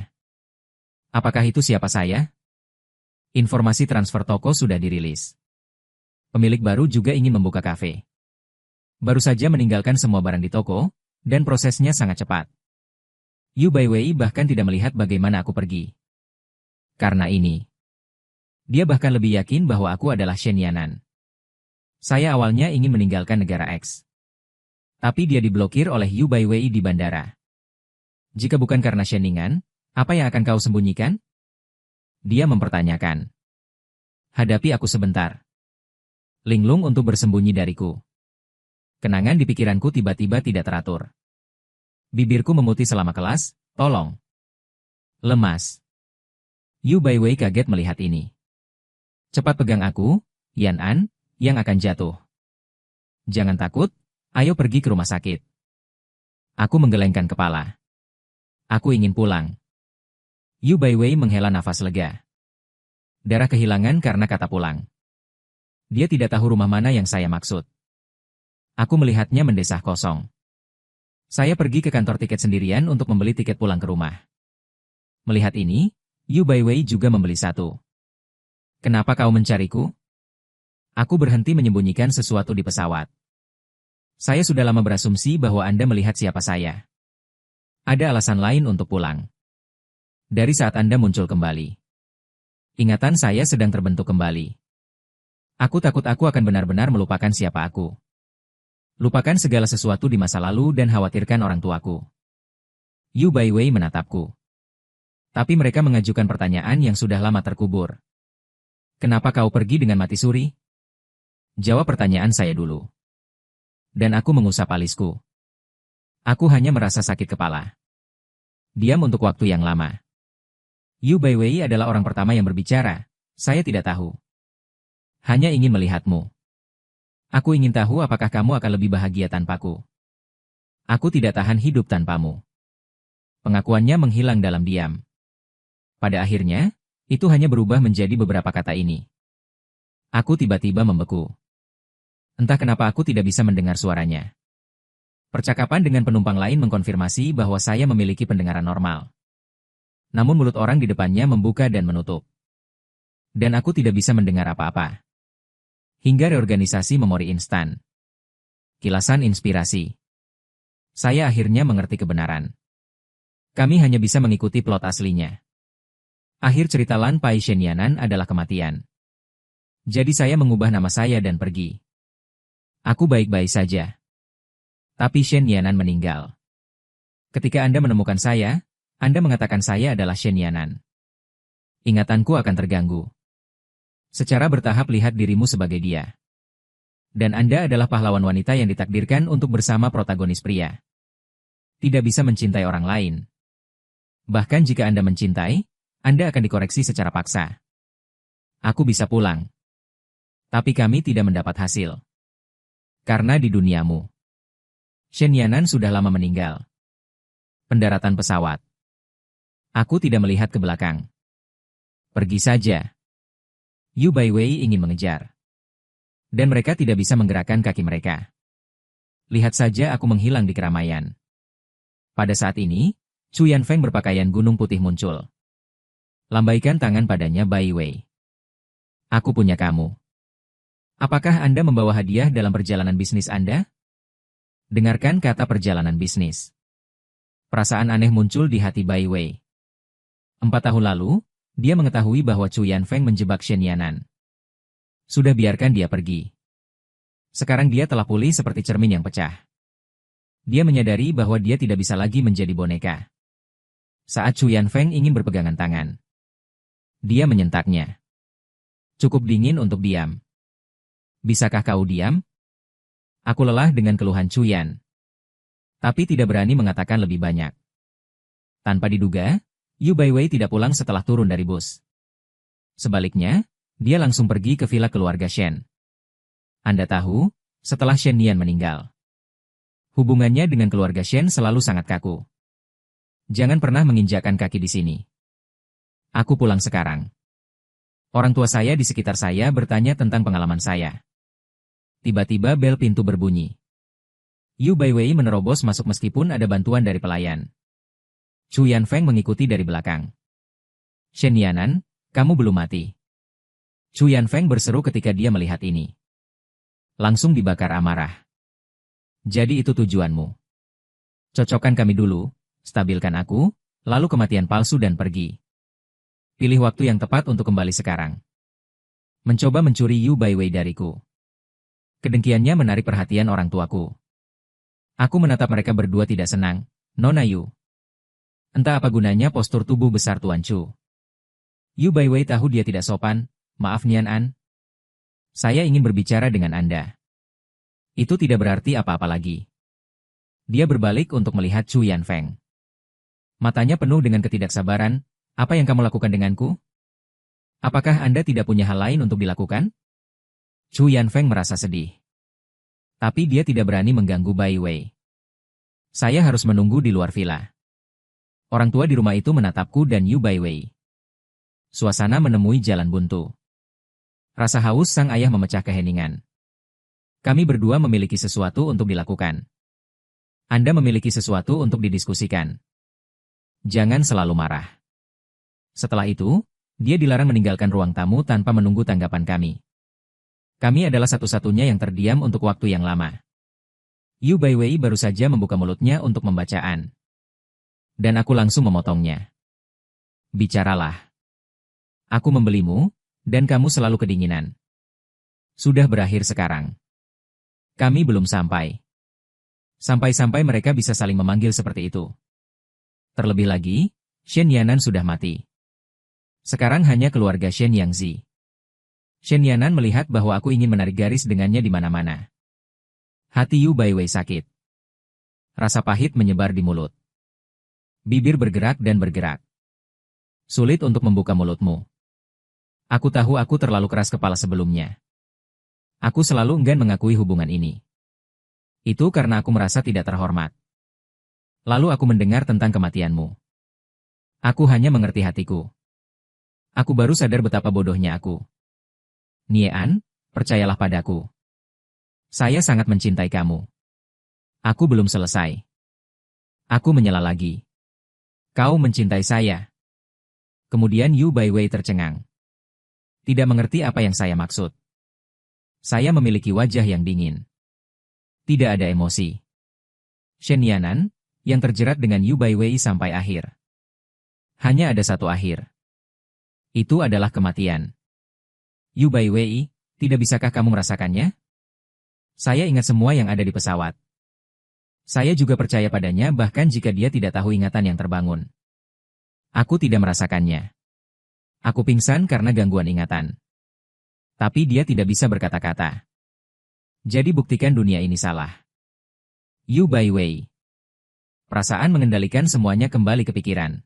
Apakah itu siapa saya? Informasi transfer toko sudah dirilis. Pemilik baru juga ingin membuka kafe. Baru saja meninggalkan semua barang di toko, dan prosesnya sangat cepat. Yu Baiwei bahkan tidak melihat bagaimana aku pergi. Karena ini. Dia bahkan lebih yakin bahwa aku adalah Shen Yanan. Saya awalnya ingin meninggalkan negara X. Tapi dia diblokir oleh Yu Baiwei di bandara. Jika bukan karena Sheningan, apa yang akan kau sembunyikan? Dia mempertanyakan. Hadapi aku sebentar. Linglung untuk bersembunyi dariku. Kenangan di pikiranku tiba-tiba tidak teratur. Bibirku memutih selama kelas, tolong. Lemas. Yu Baiwei kaget melihat ini. Cepat pegang aku, Yan An, yang akan jatuh. Jangan takut, ayo pergi ke rumah sakit. Aku menggelengkan kepala. Aku ingin pulang. Yu Baiwei menghela nafas lega. Darah kehilangan karena kata pulang. Dia tidak tahu rumah mana yang saya maksud. Aku melihatnya mendesah kosong. Saya pergi ke kantor tiket sendirian untuk membeli tiket pulang ke rumah. Melihat ini, Yu Baiwei juga membeli satu. Kenapa kau mencariku? Aku berhenti menyembunyikan sesuatu di pesawat. Saya sudah lama berasumsi bahwa Anda melihat siapa saya. Ada alasan lain untuk pulang. Dari saat Anda muncul kembali. Ingatan saya sedang terbentuk kembali. Aku takut aku akan benar-benar melupakan siapa aku. Lupakan segala sesuatu di masa lalu dan khawatirkan orang tuaku. Yu Baiwei menatapku. Tapi mereka mengajukan pertanyaan yang sudah lama terkubur. Kenapa kau pergi dengan mati suri? Jawab pertanyaan saya dulu. Dan aku mengusap alisku. Aku hanya merasa sakit kepala. Diam untuk waktu yang lama. Yu Baiwei adalah orang pertama yang berbicara. Saya tidak tahu. Hanya ingin melihatmu. Aku ingin tahu apakah kamu akan lebih bahagia tanpaku. Aku tidak tahan hidup tanpamu. Pengakuannya menghilang dalam diam. Pada akhirnya, itu hanya berubah menjadi beberapa kata ini. Aku tiba-tiba membeku. Entah kenapa aku tidak bisa mendengar suaranya. Percakapan dengan penumpang lain mengkonfirmasi bahwa saya memiliki pendengaran normal. Namun mulut orang di depannya membuka dan menutup. Dan aku tidak bisa mendengar apa-apa. Hingga reorganisasi memori instan. Kilasan inspirasi. Saya akhirnya mengerti kebenaran. Kami hanya bisa mengikuti plot aslinya. Akhir cerita Lan Pai Shen Yanan adalah kematian. Jadi saya mengubah nama saya dan pergi. Aku baik-baik saja. Tapi Shen Yanan meninggal. Ketika Anda menemukan saya, Anda mengatakan saya adalah Shen Yanan. Ingatanku akan terganggu. Secara bertahap lihat dirimu sebagai dia. Dan Anda adalah pahlawan wanita yang ditakdirkan untuk bersama protagonis pria. Tidak bisa mencintai orang lain. Bahkan jika Anda mencintai, Anda akan dikoreksi secara paksa. Aku bisa pulang. Tapi kami tidak mendapat hasil. Karena di duniamu, Shen Yanan sudah lama meninggal. Pendaratan pesawat. Aku tidak melihat ke belakang. Pergi saja. Yu Baiwei ingin mengejar. Dan mereka tidak bisa menggerakkan kaki mereka. Lihat saja aku menghilang di keramaian. Pada saat ini, Chu Yanfeng berpakaian gunung putih muncul. Lambaikan tangan padanya Baiwei. Aku punya kamu. Apakah Anda membawa hadiah dalam perjalanan bisnis Anda? Dengarkan kata perjalanan bisnis. Perasaan aneh muncul di hati Baiwei. 4 tahun lalu, dia mengetahui bahwa Chu Yanfeng menjebak Shen Yanan. Sudah biarkan dia pergi. Sekarang dia telah pulih seperti cermin yang pecah. Dia menyadari bahwa dia tidak bisa lagi menjadi boneka. Saat Chu Yanfeng ingin berpegangan tangan, dia menyentaknya. Cukup dingin untuk diam. Bisakah kau diam? Aku lelah dengan keluhan Chu Yan. Tapi tidak berani mengatakan lebih banyak. Tanpa diduga, Yu Baiwei tidak pulang setelah turun dari bus. Sebaliknya, dia langsung pergi ke villa keluarga Shen. Anda tahu, setelah Shen Nian meninggal, hubungannya dengan keluarga Shen selalu sangat kaku. Jangan pernah menginjakkan kaki di sini. Aku pulang sekarang. Orang tua saya di sekitar saya bertanya tentang pengalaman saya. Tiba-tiba bel pintu berbunyi. Yu Baiwei menerobos masuk meskipun ada bantuan dari pelayan. Chu Yanfeng mengikuti dari belakang. Shen Yanan, kamu belum mati. Chu Yanfeng berseru ketika dia melihat ini. Langsung dibakar amarah. Jadi itu tujuanmu. Cocokkan kami dulu, stabilkan aku, lalu kematian palsu dan pergi. Pilih waktu yang tepat untuk kembali sekarang. Mencoba mencuri Yu Baiwei dariku. Kedengkiannya menarik perhatian orang tuaku. Aku menatap mereka berdua tidak senang. Nona Yu. Entah apa gunanya postur tubuh besar Tuan Chu. Yu Baiwei tahu dia tidak sopan. Maaf Nian An. Saya ingin berbicara dengan Anda. Itu tidak berarti apa-apa lagi. Dia berbalik untuk melihat Chu Yanfeng. Matanya penuh dengan ketidaksabaran. Apa yang kamu lakukan denganku? Apakah Anda tidak punya hal lain untuk dilakukan? Chu Yanfeng merasa sedih. Tapi dia tidak berani mengganggu Baiwei. Saya harus menunggu di luar villa. Orang tua di rumah itu menatapku dan Yu Baiwei. Suasana menemui jalan buntu. Rasa haus sang ayah memecah keheningan. Kami berdua memiliki sesuatu untuk dilakukan. Anda memiliki sesuatu untuk didiskusikan. Jangan selalu marah. Setelah itu, dia dilarang meninggalkan ruang tamu tanpa menunggu tanggapan kami. Kami adalah satu-satunya yang terdiam untuk waktu yang lama. Yu Baiwei baru saja membuka mulutnya untuk membacaan. Dan aku langsung memotongnya. Bicaralah. Aku membelimu, dan kamu selalu kedinginan. Sudah berakhir sekarang. Kami belum sampai. Sampai-sampai mereka bisa saling memanggil seperti itu. Terlebih lagi, Shen Yanan sudah mati. Sekarang hanya keluarga Shen Yangzi. Shen Yanan melihat bahwa aku ingin menarik garis dengannya di mana-mana. Hati Yu Baiwei sakit. Rasa pahit menyebar di mulut. Bibir bergerak dan bergerak. Sulit untuk membuka mulutmu. Aku tahu aku terlalu keras kepala sebelumnya. Aku selalu enggan mengakui hubungan ini. Itu karena aku merasa tidak terhormat. Lalu aku mendengar tentang kematianmu. Aku hanya mengerti hatiku. Aku baru sadar betapa bodohnya aku. Nie An, percayalah padaku. Saya sangat mencintai kamu. Aku belum selesai. Aku menyela lagi. Kau mencintai saya. Kemudian Yu Baiwei tercengang. Tidak mengerti apa yang saya maksud. Saya memiliki wajah yang dingin. Tidak ada emosi. Shen Yanan, yang terjerat dengan Yu Baiwei sampai akhir. Hanya ada satu akhir. Itu adalah kematian. Yu Baiwei, tidak bisakah kamu merasakannya? Saya ingat semua yang ada di pesawat. Saya juga percaya padanya bahkan jika dia tidak tahu ingatan yang terbangun. Aku tidak merasakannya. Aku pingsan karena gangguan ingatan. Tapi dia tidak bisa berkata-kata. Jadi buktikan dunia ini salah. Yu Baiwei. Perasaan mengendalikan semuanya kembali ke pikiran.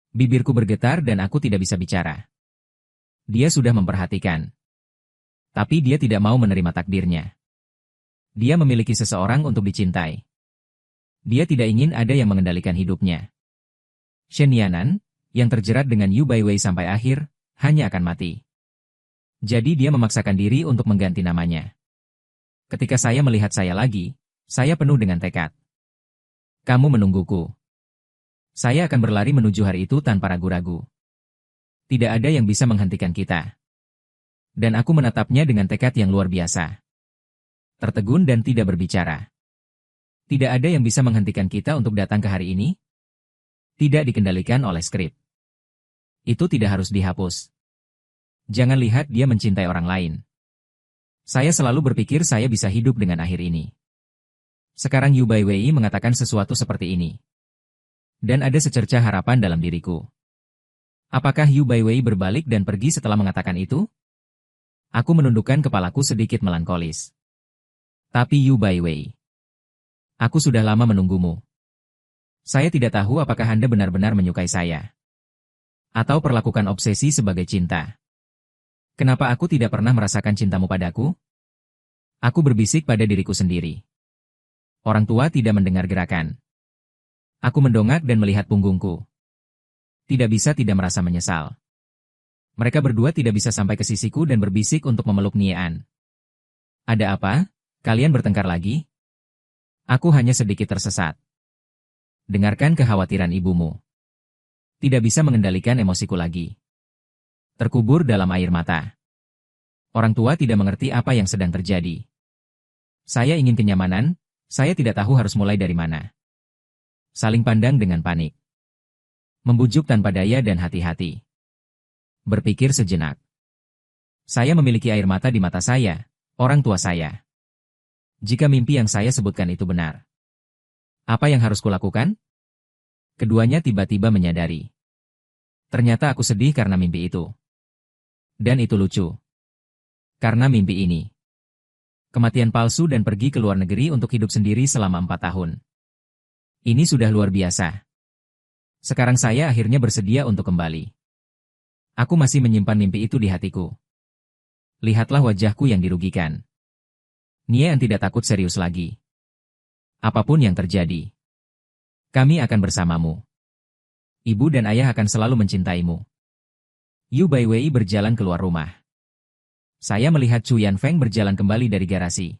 Bibirku bergetar dan aku tidak bisa bicara. Dia sudah memperhatikan. Tapi dia tidak mau menerima takdirnya. Dia memiliki seseorang untuk dicintai. Dia tidak ingin ada yang mengendalikan hidupnya. Shen Yanan, yang terjerat dengan Yu Baiwei sampai akhir, hanya akan mati. Jadi dia memaksakan diri untuk mengganti namanya. Ketika saya melihat saya lagi, saya penuh dengan tekad. Kamu menungguku. Saya akan berlari menuju hari itu tanpa ragu-ragu. Tidak ada yang bisa menghentikan kita. Dan aku menatapnya dengan tekad yang luar biasa. Tertegun dan tidak berbicara. Tidak ada yang bisa menghentikan kita untuk datang ke hari ini? Tidak dikendalikan oleh skrip. Itu tidak harus dihapus. Jangan lihat dia mencintai orang lain. Saya selalu berpikir saya bisa hidup dengan akhir ini. Sekarang Yu Baiwei mengatakan sesuatu seperti ini. Dan ada secercah harapan dalam diriku. Apakah Yu Baiwei berbalik dan pergi setelah mengatakan itu? Aku menundukkan kepalaku sedikit melankolis. Tapi Yu Baiwei, aku sudah lama menunggumu. Saya tidak tahu apakah Anda benar-benar menyukai saya. Atau perlakukan obsesi sebagai cinta. Kenapa aku tidak pernah merasakan cintamu padaku? Aku berbisik pada diriku sendiri. Orang tua tidak mendengar gerakan. Aku mendongak dan melihat punggungku. Tidak bisa tidak merasa menyesal. Mereka berdua tidak bisa sampai ke sisiku dan berbisik untuk memeluk Niean. Ada apa? Kalian bertengkar lagi? Aku hanya sedikit tersesat. Dengarkan kekhawatiran ibumu. Tidak bisa mengendalikan emosiku lagi. Terkubur dalam air mata. Orang tua tidak mengerti apa yang sedang terjadi. Saya ingin kenyamanan, saya tidak tahu harus mulai dari mana. Saling pandang dengan panik. Membujuk tanpa daya dan hati-hati. Berpikir sejenak. Saya memiliki air mata di mata saya, orang tua saya. Jika mimpi yang saya sebutkan itu benar. Apa yang harus kulakukan? Keduanya tiba-tiba menyadari. Ternyata aku sedih karena mimpi itu. Dan itu lucu. Karena mimpi ini. Kematian palsu dan pergi ke luar negeri untuk hidup sendiri selama 4 tahun. Ini sudah luar biasa. Sekarang saya akhirnya bersedia untuk kembali. Aku masih menyimpan mimpi itu di hatiku. Lihatlah wajahku yang dirugikan. Niean tidak takut serius lagi. Apapun yang terjadi. Kami akan bersamamu. Ibu dan ayah akan selalu mencintaimu. Yu Baiwei berjalan keluar rumah. Saya melihat Chu Yanfeng berjalan kembali dari garasi.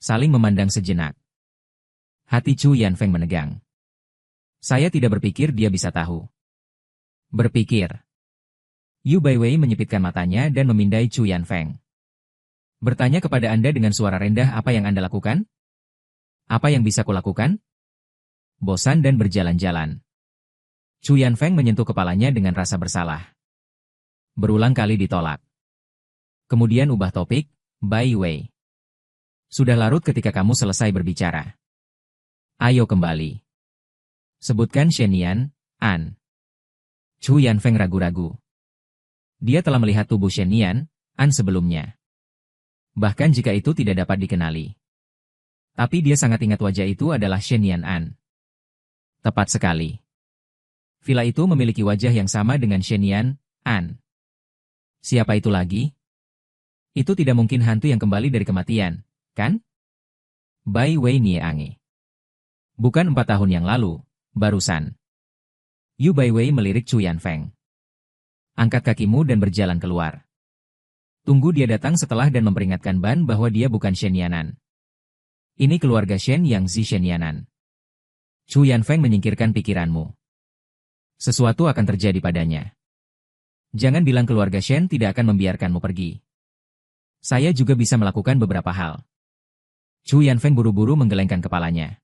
Saling memandang sejenak. Hati Chu Yanfeng menegang. Saya tidak berpikir dia bisa tahu. Berpikir. Yu Baiwei menyipitkan matanya dan memindai Chu Yanfeng. Bertanya kepada Anda dengan suara rendah apa yang Anda lakukan? Apa yang bisa kulakukan? Bosan dan berjalan-jalan. Chu Yanfeng menyentuh kepalanya dengan rasa bersalah. Berulang kali ditolak. Kemudian ubah topik, Bai Wei. Sudah larut ketika kamu selesai berbicara. Ayo kembali. Sebutkan Shen Yan-an. Chu Yanfeng ragu-ragu. Dia telah melihat tubuh Shen Yan-an sebelumnya. Bahkan jika itu tidak dapat dikenali. Tapi dia sangat ingat wajah itu adalah Shen Yan-an. Tepat sekali. Villa itu memiliki wajah yang sama dengan Shen Yan-an. Siapa itu lagi? Itu tidak mungkin hantu yang kembali dari kematian, kan? Bai Wei Nieange. Bukan 4 tahun yang lalu, barusan. Yu Bai Wei melirik Chu Yanfeng. Angkat kakimu dan berjalan keluar. Tunggu dia datang setelah dan memperingatkan Ban bahwa dia bukan Shen Yanan. Ini keluarga Shen yang Zi Shen Yanan. Chu Yanfeng menyingkirkan pikiranmu. Sesuatu akan terjadi padanya. Jangan bilang keluarga Shen tidak akan membiarkanmu pergi. Saya juga bisa melakukan beberapa hal. Chu Yanfeng buru-buru menggelengkan kepalanya.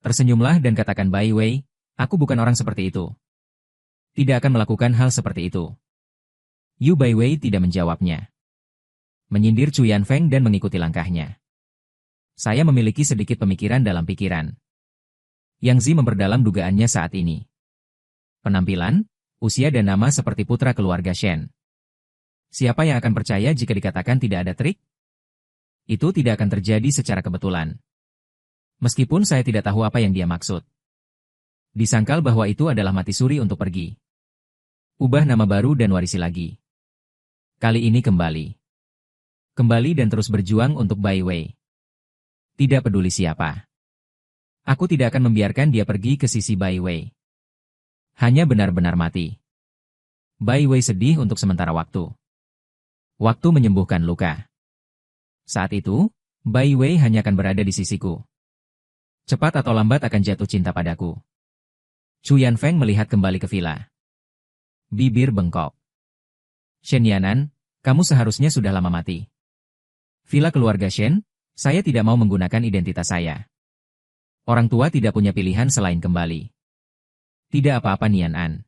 Tersenyumlah dan katakan Bai Wei, aku bukan orang seperti itu. Tidak akan melakukan hal seperti itu. Yu Bai Wei tidak menjawabnya. Menyindir Chu Yanfeng dan mengikuti langkahnya. Saya memiliki sedikit pemikiran dalam pikiran. Yang Zi memperdalam dugaannya saat ini. Penampilan, usia dan nama seperti putra keluarga Shen. Siapa yang akan percaya jika dikatakan tidak ada trik? Itu tidak akan terjadi secara kebetulan. Meskipun saya tidak tahu apa yang dia maksud. Disangkal bahwa itu adalah mati suri untuk pergi. Ubah nama baru dan warisi lagi. Kali ini kembali. Kembali dan terus berjuang untuk Bai Wei. Tidak peduli siapa. Aku tidak akan membiarkan dia pergi ke sisi Bai Wei. Hanya benar-benar mati. Bai Wei sedih untuk sementara waktu. Waktu menyembuhkan luka. Saat itu, Bai Wei hanya akan berada di sisiku. Cepat atau lambat akan jatuh cinta padaku. Chu Yanfeng melihat kembali ke villa. Bibir bengkok. Shen Yanan, kamu seharusnya sudah lama mati. Villa keluarga Shen, saya tidak mau menggunakan identitas saya. Orang tua tidak punya pilihan selain kembali. Tidak apa-apa Nian An.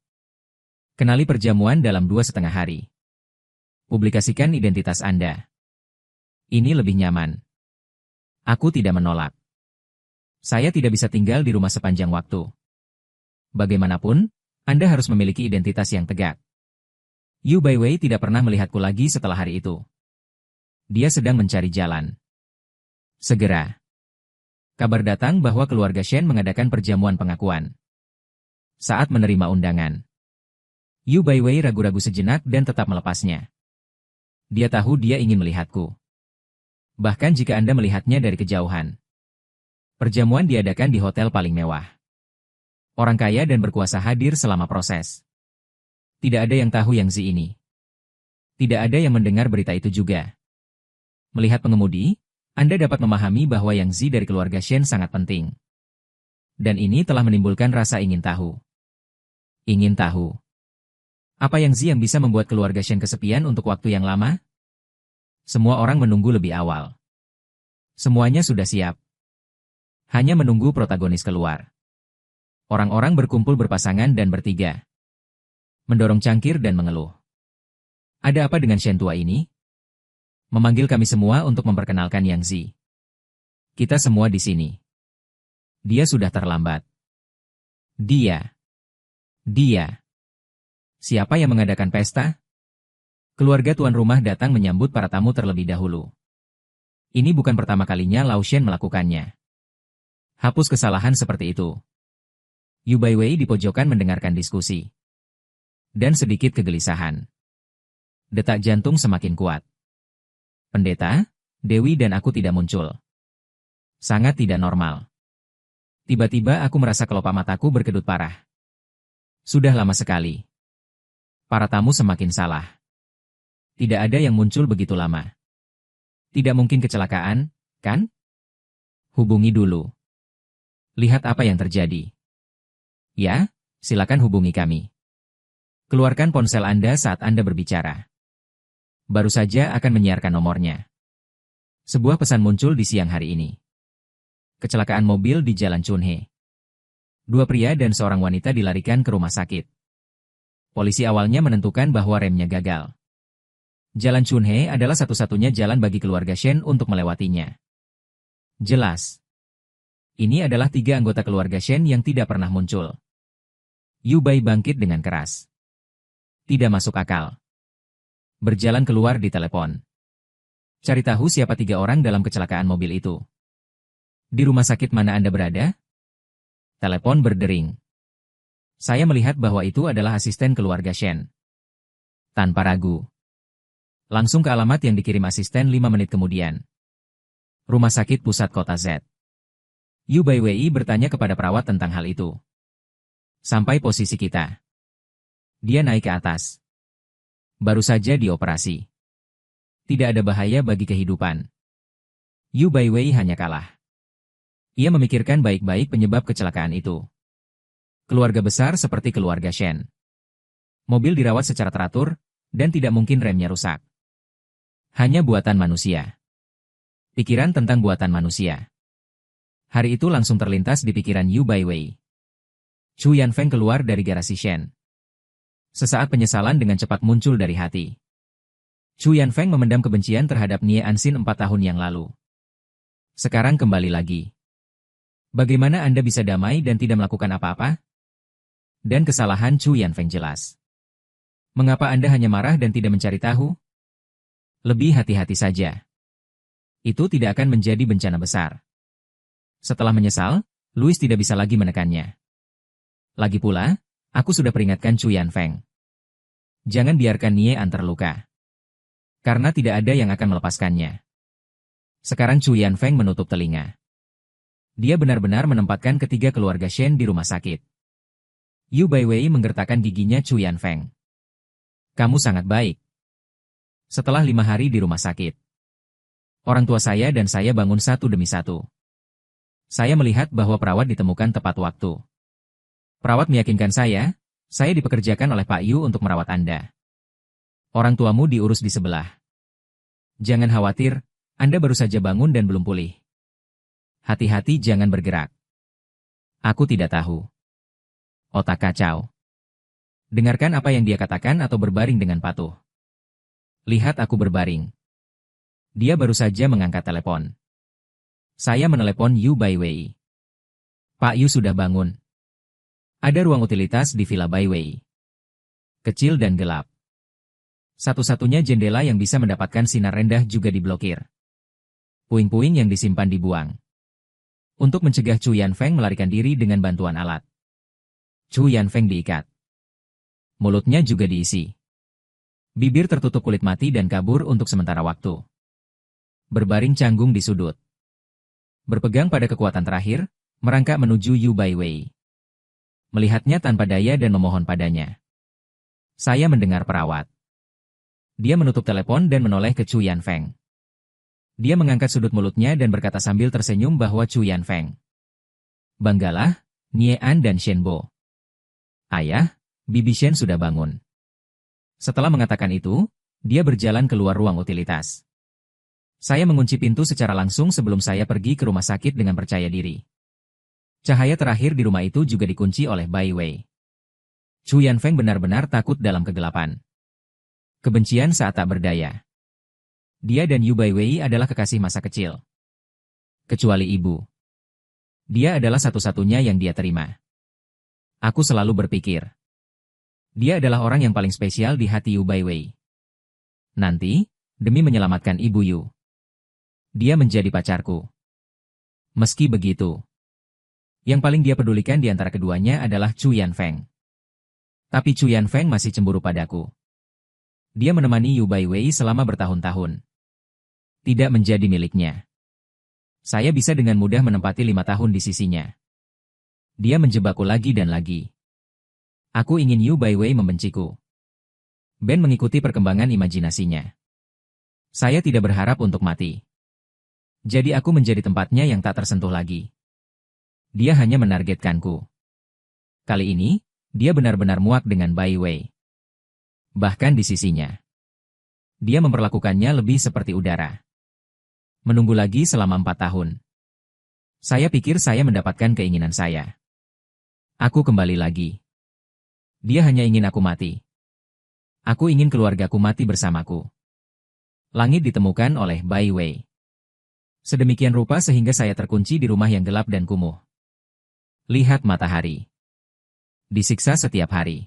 Kenali perjamuan dalam 2,5 hari. Publikasikan identitas Anda. Ini lebih nyaman. Aku tidak menolak. Saya tidak bisa tinggal di rumah sepanjang waktu. Bagaimanapun, Anda harus memiliki identitas yang tegak. Yu Baiwei tidak pernah melihatku lagi setelah hari itu. Dia sedang mencari jalan. Segera. Kabar datang bahwa keluarga Shen mengadakan perjamuan pengakuan. Saat menerima undangan, Yu Baiwei ragu-ragu sejenak dan tetap melepasnya. Dia tahu dia ingin melihatku. Bahkan jika Anda melihatnya dari kejauhan. Perjamuan diadakan di hotel paling mewah. Orang kaya dan berkuasa hadir selama proses. Tidak ada yang tahu Yang Zi ini. Tidak ada yang mendengar berita itu juga. Melihat pengemudi, Anda dapat memahami bahwa Yang Zi dari keluarga Shen sangat penting. Dan ini telah menimbulkan rasa ingin tahu. Ingin tahu. Apa Yang Zi yang bisa membuat keluarga Shen kesepian untuk waktu yang lama? Semua orang menunggu lebih awal. Semuanya sudah siap. Hanya menunggu protagonis keluar. Orang-orang berkumpul berpasangan dan bertiga. Mendorong cangkir dan mengeluh. Ada apa dengan Shen tua ini? Memanggil kami semua untuk memperkenalkan Yang Zi. Kita semua di sini. Dia sudah terlambat. Dia. Siapa yang mengadakan pesta? Keluarga tuan rumah datang menyambut para tamu terlebih dahulu. Ini bukan pertama kalinya Lao Shen melakukannya. Hapus kesalahan seperti itu. Yu Baiwei di pojokan mendengarkan diskusi. Dan sedikit kegelisahan. Detak jantung semakin kuat. Pendeta, Dewi dan aku tidak muncul. Sangat tidak normal. Tiba-tiba aku merasa kelopak mataku berkedut parah. Sudah lama sekali. Para tamu semakin salah. Tidak ada yang muncul begitu lama. Tidak mungkin kecelakaan, kan? Hubungi dulu. Lihat apa yang terjadi. Ya, silakan hubungi kami. Keluarkan ponsel Anda saat Anda berbicara. Baru saja akan menyiarkan nomornya. Sebuah pesan muncul di siang hari ini. Kecelakaan mobil di Jalan Chunhe. 2 pria dan seorang wanita dilarikan ke rumah sakit. Polisi awalnya menentukan bahwa remnya gagal. Jalan Chunhe adalah satu-satunya jalan bagi keluarga Shen untuk melewatinya. Jelas. Ini adalah 3 anggota keluarga Shen yang tidak pernah muncul. Yu Bai bangkit dengan keras. Tidak masuk akal. Berjalan keluar di telepon. Cari tahu siapa 3 orang dalam kecelakaan mobil itu. Di rumah sakit mana Anda berada? Telepon berdering. Saya melihat bahwa itu adalah asisten keluarga Shen. Tanpa ragu. Langsung ke alamat yang dikirim asisten 5 menit kemudian. Rumah sakit pusat kota Z. Yu Baiwei bertanya kepada perawat tentang hal itu. Sampai posisi kita. Dia naik ke atas. Baru saja dioperasi. Tidak ada bahaya bagi kehidupan. Yu Baiwei hanya kalah. Ia memikirkan baik-baik penyebab kecelakaan itu. Keluarga besar seperti keluarga Shen. Mobil dirawat secara teratur, dan tidak mungkin remnya rusak. Hanya buatan manusia. Pikiran tentang buatan manusia. Hari itu langsung terlintas di pikiran Yu Baiwei. Chu Yanfeng keluar dari garasi Shen. Sesaat penyesalan dengan cepat muncul dari hati. Chu Yanfeng memendam kebencian terhadap Nie Anxin 4 tahun yang lalu. Sekarang kembali lagi. Bagaimana Anda bisa damai dan tidak melakukan apa-apa? Dan kesalahan Chu Yanfeng jelas. Mengapa Anda hanya marah dan tidak mencari tahu? Lebih hati-hati saja. Itu tidak akan menjadi bencana besar. Setelah menyesal, Louis tidak bisa lagi menekannya. Lagi pula, aku sudah peringatkan Chu Yanfeng. Jangan biarkan Nie An terluka. Karena tidak ada yang akan melepaskannya. Sekarang Chu Yanfeng menutup telinga. Dia benar-benar menempatkan ketiga keluarga Shen di rumah sakit. Yu Baiwei menggertakkan giginya Chu Yanfeng. Kamu sangat baik. Setelah 5 hari di rumah sakit. Orang tua saya dan saya bangun satu demi satu. Saya melihat bahwa perawat ditemukan tepat waktu. Perawat meyakinkan saya dipekerjakan oleh Pak Yu untuk merawat Anda. Orang tuamu diurus di sebelah. Jangan khawatir, Anda baru saja bangun dan belum pulih. Hati-hati jangan bergerak. Aku tidak tahu. Otak kacau. Dengarkan apa yang dia katakan atau berbaring dengan patuh. Lihat aku berbaring. Dia baru saja mengangkat telepon. Saya menelepon Yu Baiwei. Pak Yu sudah bangun. Ada ruang utilitas di Villa Baiwei. Kecil dan gelap. Satu-satunya jendela yang bisa mendapatkan sinar rendah juga diblokir. Puing-puing yang disimpan dibuang. Untuk mencegah Chu Yanfeng melarikan diri dengan bantuan alat. Chu Yanfeng diikat. Mulutnya juga diisi. Bibir tertutup kulit mati dan kabur untuk sementara waktu. Berbaring canggung di sudut. Berpegang pada kekuatan terakhir, merangkak menuju Yu Baiwei. Melihatnya tanpa daya dan memohon padanya. Saya mendengar perawat. Dia menutup telepon dan menoleh ke Chu Yanfeng. Dia mengangkat sudut mulutnya dan berkata sambil tersenyum bahwa Chu Yanfeng. Banggalah, Nie An dan Shenbo. Ayah, Bibi Shen sudah bangun. Setelah mengatakan itu, dia berjalan keluar ruang utilitas. Saya mengunci pintu secara langsung sebelum saya pergi ke rumah sakit dengan percaya diri. Cahaya terakhir di rumah itu juga dikunci oleh Bai Wei. Chu Yanfeng benar-benar takut dalam kegelapan. Kebencian saat tak berdaya. Dia dan Yu Baiwei adalah kekasih masa kecil. Kecuali ibu. Dia adalah satu-satunya yang dia terima. Aku selalu berpikir. Dia adalah orang yang paling spesial di hati Yu Baiwei. Nanti, demi menyelamatkan Ibu Yu, dia menjadi pacarku. Meski begitu, yang paling dia pedulikan di antara keduanya adalah Chu Yanfeng. Tapi Chu Yanfeng masih cemburu padaku. Dia menemani Yu Baiwei selama bertahun-tahun. Tidak menjadi miliknya. Saya bisa dengan mudah menempati 5 tahun di sisinya. Dia menjebakku lagi dan lagi. Aku ingin Yu Baiwei membenciku. Ben mengikuti perkembangan imajinasinya. Saya tidak berharap untuk mati. Jadi aku menjadi tempatnya yang tak tersentuh lagi. Dia hanya menargetkanku. Kali ini, dia benar-benar muak dengan Bai Wei. Bahkan di sisinya. Dia memperlakukannya lebih seperti udara. Menunggu lagi selama 4 tahun. Saya pikir saya mendapatkan keinginan saya. Aku kembali lagi. Dia hanya ingin aku mati. Aku ingin keluargaku mati bersamaku. Langit ditemukan oleh Bai Wei. Sedemikian rupa sehingga saya terkunci di rumah yang gelap dan kumuh. Lihat matahari. Disiksa setiap hari.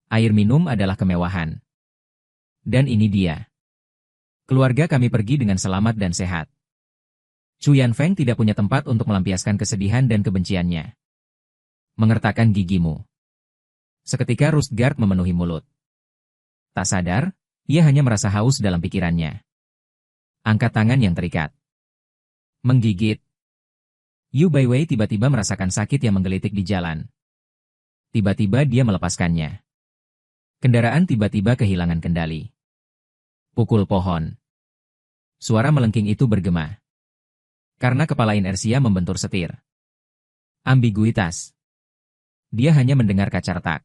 Air minum adalah kemewahan. Dan ini dia. Keluarga kami pergi dengan selamat dan sehat. Chu Yanfeng tidak punya tempat untuk melampiaskan kesedihan dan kebenciannya. Mengertakkan gigimu. Seketika Rustgard memenuhi mulut. Tak sadar, ia hanya merasa haus dalam pikirannya. Angkat tangan yang terikat. Menggigit. Yu Baiwei tiba-tiba merasakan sakit yang menggelitik di jalan. Tiba-tiba dia melepaskannya. Kendaraan tiba-tiba kehilangan kendali. Pukul pohon. Suara melengking itu bergema. Karena kepala inersia membentur setir. Ambiguitas. Dia hanya mendengar kaca retak.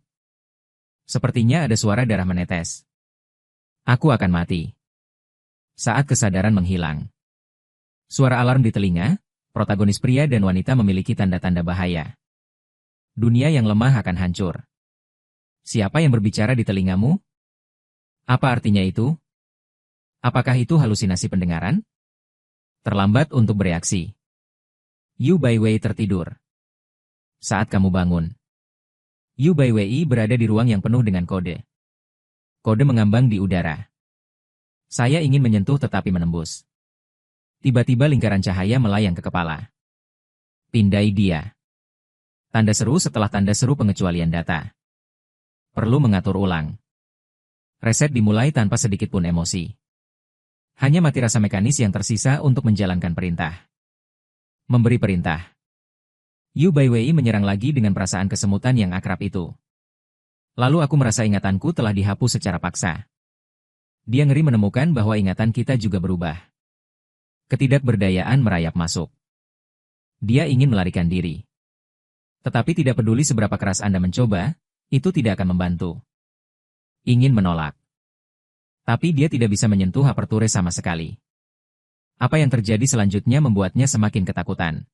Sepertinya ada suara darah menetes. Aku akan mati. Saat kesadaran menghilang. Suara alarm di telinga, protagonis pria dan wanita memiliki tanda-tanda bahaya. Dunia yang lemah akan hancur. Siapa yang berbicara di telingamu? Apa artinya itu? Apakah itu halusinasi pendengaran? Terlambat untuk bereaksi. Yu Baiwei tertidur. Saat kamu bangun, Yu Baiwei berada di ruang yang penuh dengan kode. Kode mengambang di udara. Saya ingin menyentuh tetapi menembus. Tiba-tiba lingkaran cahaya melayang ke kepala. Pindai dia. Tanda seru setelah tanda seru pengecualian data. Perlu mengatur ulang. Reset dimulai tanpa sedikit pun emosi. Hanya mati rasa mekanis yang tersisa untuk menjalankan perintah. Memberi perintah. Yu Baiwei menyerang lagi dengan perasaan kesemutan yang akrab itu. Lalu aku merasa ingatanku telah dihapus secara paksa. Dia ngeri menemukan bahwa ingatan kita juga berubah. Ketidakberdayaan merayap masuk. Dia ingin melarikan diri. Tetapi tidak peduli seberapa keras Anda mencoba, itu tidak akan membantu. Ingin menolak. Tapi dia tidak bisa menyentuh aperture sama sekali. Apa yang terjadi selanjutnya membuatnya semakin ketakutan.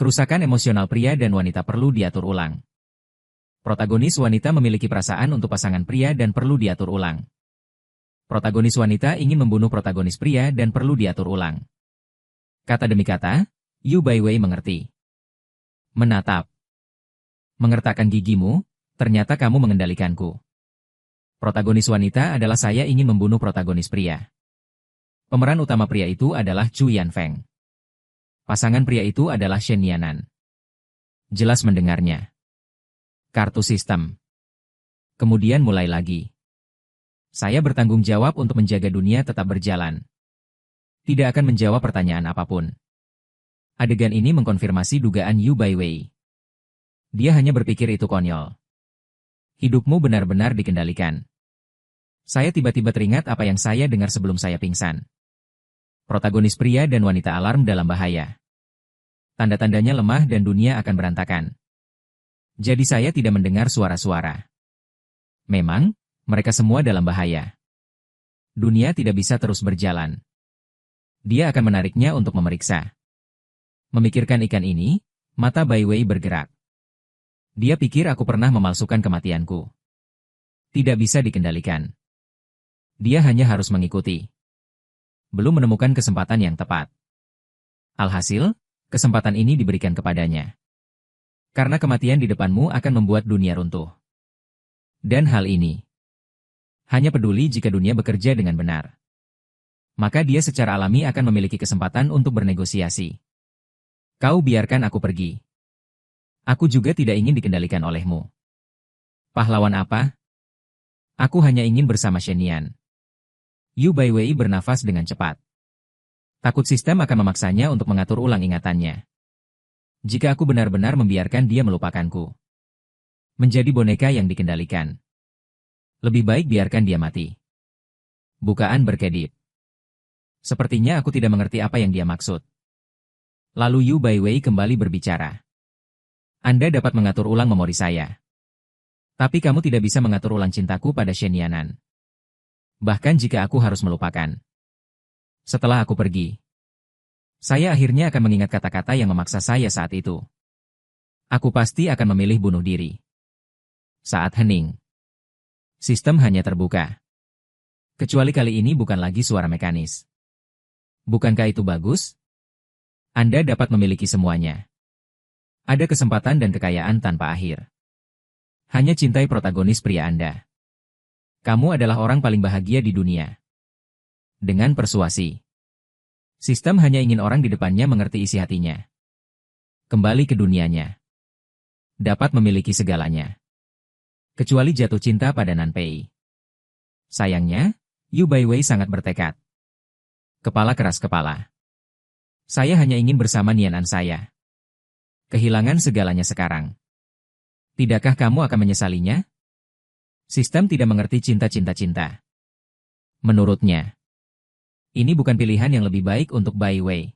Kerusakan emosional pria dan wanita perlu diatur ulang. Protagonis wanita memiliki perasaan untuk pasangan pria dan perlu diatur ulang. Protagonis wanita ingin membunuh protagonis pria dan perlu diatur ulang. Kata demi kata, Yu Baiwei mengerti. Menatap. Mengertakkan gigimu, ternyata kamu mengendalikanku. Protagonis wanita adalah saya ingin membunuh protagonis pria. Pemeran utama pria itu adalah Chu Yanfeng. Pasangan pria itu adalah Shen Yanan. Jelas mendengarnya. Kartu sistem. Kemudian mulai lagi. Saya bertanggung jawab untuk menjaga dunia tetap berjalan. Tidak akan menjawab pertanyaan apapun. Adegan ini mengkonfirmasi dugaan Yu Baiwei. Dia hanya berpikir itu konyol. Hidupmu benar-benar dikendalikan. Saya tiba-tiba teringat apa yang saya dengar sebelum saya pingsan. Protagonis pria dan wanita alarm dalam bahaya. Tanda-tandanya lemah dan dunia akan berantakan. Jadi saya tidak mendengar suara-suara. Memang, mereka semua dalam bahaya. Dunia tidak bisa terus berjalan. Dia akan menariknya untuk memeriksa. Memikirkan ikan ini, mata Baiwei bergerak. Dia pikir aku pernah memalsukan kematianku. Tidak bisa dikendalikan. Dia hanya harus mengikuti. Belum menemukan kesempatan yang tepat. Alhasil, kesempatan ini diberikan kepadanya. Karena kematian di depanmu akan membuat dunia runtuh. Dan hal ini hanya peduli jika dunia bekerja dengan benar. Maka dia secara alami akan memiliki kesempatan untuk bernegosiasi. Kau biarkan aku pergi. Aku juga tidak ingin dikendalikan olehmu. Pahlawan apa? Aku hanya ingin bersama Shen Yan. Yu Baiwei bernafas dengan cepat. Takut sistem akan memaksanya untuk mengatur ulang ingatannya. Jika aku benar-benar membiarkan dia melupakanku. Menjadi boneka yang dikendalikan. Lebih baik biarkan dia mati. Bukaan berkedip. Sepertinya aku tidak mengerti apa yang dia maksud. Lalu Yu Baiwei kembali berbicara. Anda dapat mengatur ulang memori saya. Tapi kamu tidak bisa mengatur ulang cintaku pada Shen Yanan. Bahkan jika aku harus melupakan. Setelah aku pergi, saya akhirnya akan mengingat kata-kata yang memaksa saya saat itu. Aku pasti akan memilih bunuh diri. Saat hening, sistem hanya terbuka. Kecuali kali ini bukan lagi suara mekanis. Bukankah itu bagus? Anda dapat memiliki semuanya. Ada kesempatan dan kekayaan tanpa akhir. Hanya cintai protagonis pria Anda. Kamu adalah orang paling bahagia di dunia. Dengan persuasi. Sistem hanya ingin orang di depannya mengerti isi hatinya. Kembali ke dunianya. Dapat memiliki segalanya. Kecuali jatuh cinta pada Nanpei. Sayangnya, Yu Baiwei sangat bertekad. Kepala keras kepala. Saya hanya ingin bersama Nianan saya. Kehilangan segalanya sekarang. Tidakkah kamu akan menyesalinya? Sistem tidak mengerti cinta-cinta-cinta. Menurutnya, ini bukan pilihan yang lebih baik untuk Baiwei.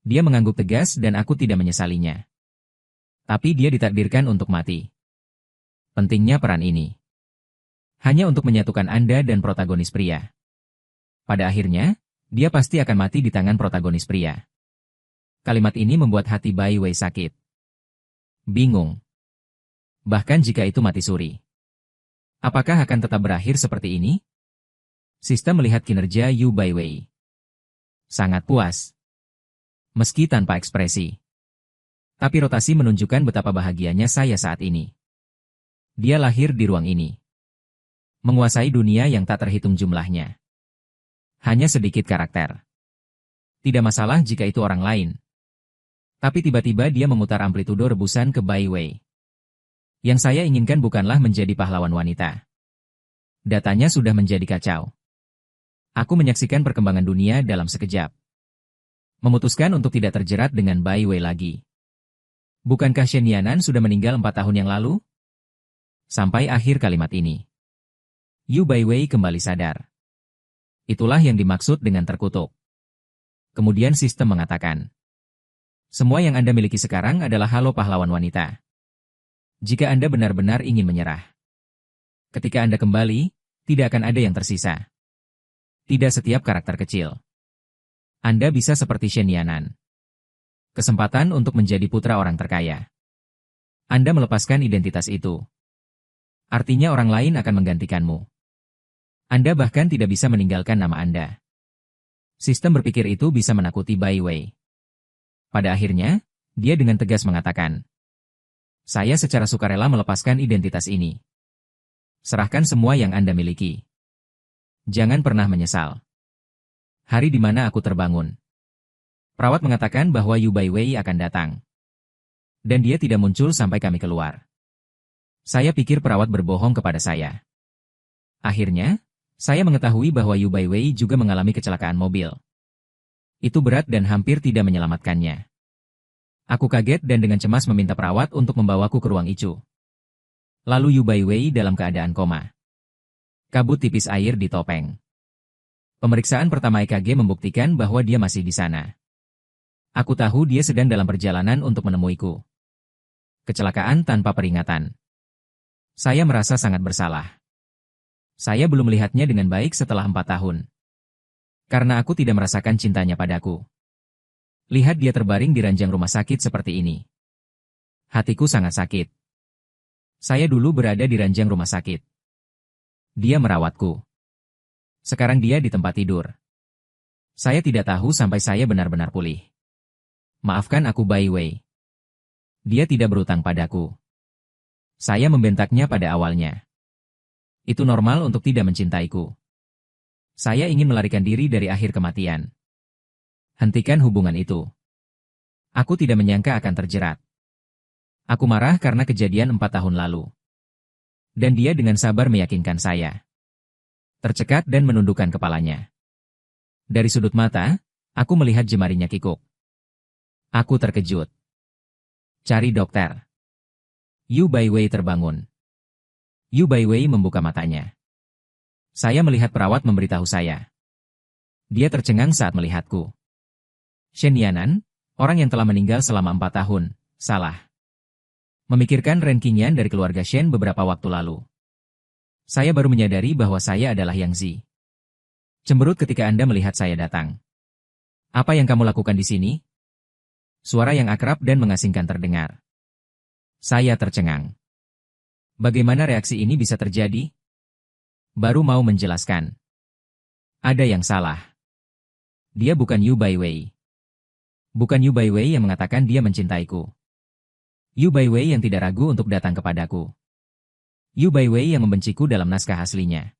Dia mengangguk tegas dan aku tidak menyesalinya. Tapi dia ditakdirkan untuk mati. Pentingnya peran ini. Hanya untuk menyatukan Anda dan protagonis pria. Pada akhirnya, dia pasti akan mati di tangan protagonis pria. Kalimat ini membuat hati Baiwei sakit. Bingung. Bahkan jika itu mati suri. Apakah akan tetap berakhir seperti ini? Sistem melihat kinerja Yu Baiwei. Sangat puas. Meski tanpa ekspresi. Tapi rotasi menunjukkan betapa bahagianya saya saat ini. Dia lahir di ruang ini. Menguasai dunia yang tak terhitung jumlahnya. Hanya sedikit karakter. Tidak masalah jika itu orang lain. Tapi tiba-tiba dia memutar amplitudo rebusan ke Baiwei. Yang saya inginkan bukanlah menjadi pahlawan wanita. Datanya sudah menjadi kacau. Aku menyaksikan perkembangan dunia dalam sekejap. Memutuskan untuk tidak terjerat dengan Baiwei lagi. Bukankah Shen Yanan sudah meninggal 4 tahun yang lalu? Sampai akhir kalimat ini. Yu Baiwei kembali sadar. Itulah yang dimaksud dengan terkutuk. Kemudian sistem mengatakan. Semua yang Anda miliki sekarang adalah halo pahlawan wanita. Jika Anda benar-benar ingin menyerah. Ketika Anda kembali, tidak akan ada yang tersisa. Tidak setiap karakter kecil. Anda bisa seperti Shen Yanan. Kesempatan untuk menjadi putra orang terkaya. Anda melepaskan identitas itu. Artinya orang lain akan menggantikanmu. Anda bahkan tidak bisa meninggalkan nama Anda. Sistem berpikir itu bisa menakuti Baiwei. Pada akhirnya, dia dengan tegas mengatakan, saya secara sukarela melepaskan identitas ini. Serahkan semua yang Anda miliki. Jangan pernah menyesal. Hari di mana aku terbangun. Perawat mengatakan bahwa Yu Baiwei akan datang. Dan dia tidak muncul sampai kami keluar. Saya pikir perawat berbohong kepada saya. Akhirnya, saya mengetahui bahwa Yu Baiwei juga mengalami kecelakaan mobil. Itu berat dan hampir tidak menyelamatkannya. Aku kaget dan dengan cemas meminta perawat untuk membawaku ke ruang ICU. Lalu Yu Baiwei dalam keadaan koma. Kabut tipis air di topeng. Pemeriksaan pertama EKG membuktikan bahwa dia masih di sana. Aku tahu dia sedang dalam perjalanan untuk menemuiku. Kecelakaan tanpa peringatan. Saya merasa sangat bersalah. Saya belum melihatnya dengan baik setelah 4 tahun. Karena aku tidak merasakan cintanya padaku. Lihat dia terbaring di ranjang rumah sakit seperti ini. Hatiku sangat sakit. Saya dulu berada di ranjang rumah sakit. Dia merawatku. Sekarang dia di tempat tidur. Saya tidak tahu sampai saya benar-benar pulih. Maafkan aku Baiwei. Dia tidak berutang padaku. Saya membentaknya pada awalnya. Itu normal untuk tidak mencintaiku. Saya ingin melarikan diri dari akhir kematian. Hentikan hubungan itu. Aku tidak menyangka akan terjerat. Aku marah karena kejadian 4 tahun lalu. Dan dia dengan sabar meyakinkan saya. Tercekat dan menundukkan kepalanya. Dari sudut mata, aku melihat jemarinya kikuk. Aku terkejut. Cari dokter. Yu Baiwei terbangun. Yu Baiwei membuka matanya. Saya melihat perawat memberitahu saya. Dia tercengang saat melihatku. Shen Yanan, orang yang telah meninggal selama 4 tahun, salah. Memikirkan Ren Qingyan dari keluarga Shen beberapa waktu lalu. Saya baru menyadari bahwa saya adalah Yang Zi. Cemberut ketika Anda melihat saya datang. Apa yang kamu lakukan di sini? Suara yang akrab dan mengasingkan terdengar. Saya tercengang. Bagaimana reaksi ini bisa terjadi? Baru mau menjelaskan. Ada yang salah. Dia bukan Yu Baiwei. Bukan Yu Baiwei yang mengatakan dia mencintaiku. Yu Baiwei yang tidak ragu untuk datang kepadaku. Yu Baiwei yang membenciku dalam naskah aslinya.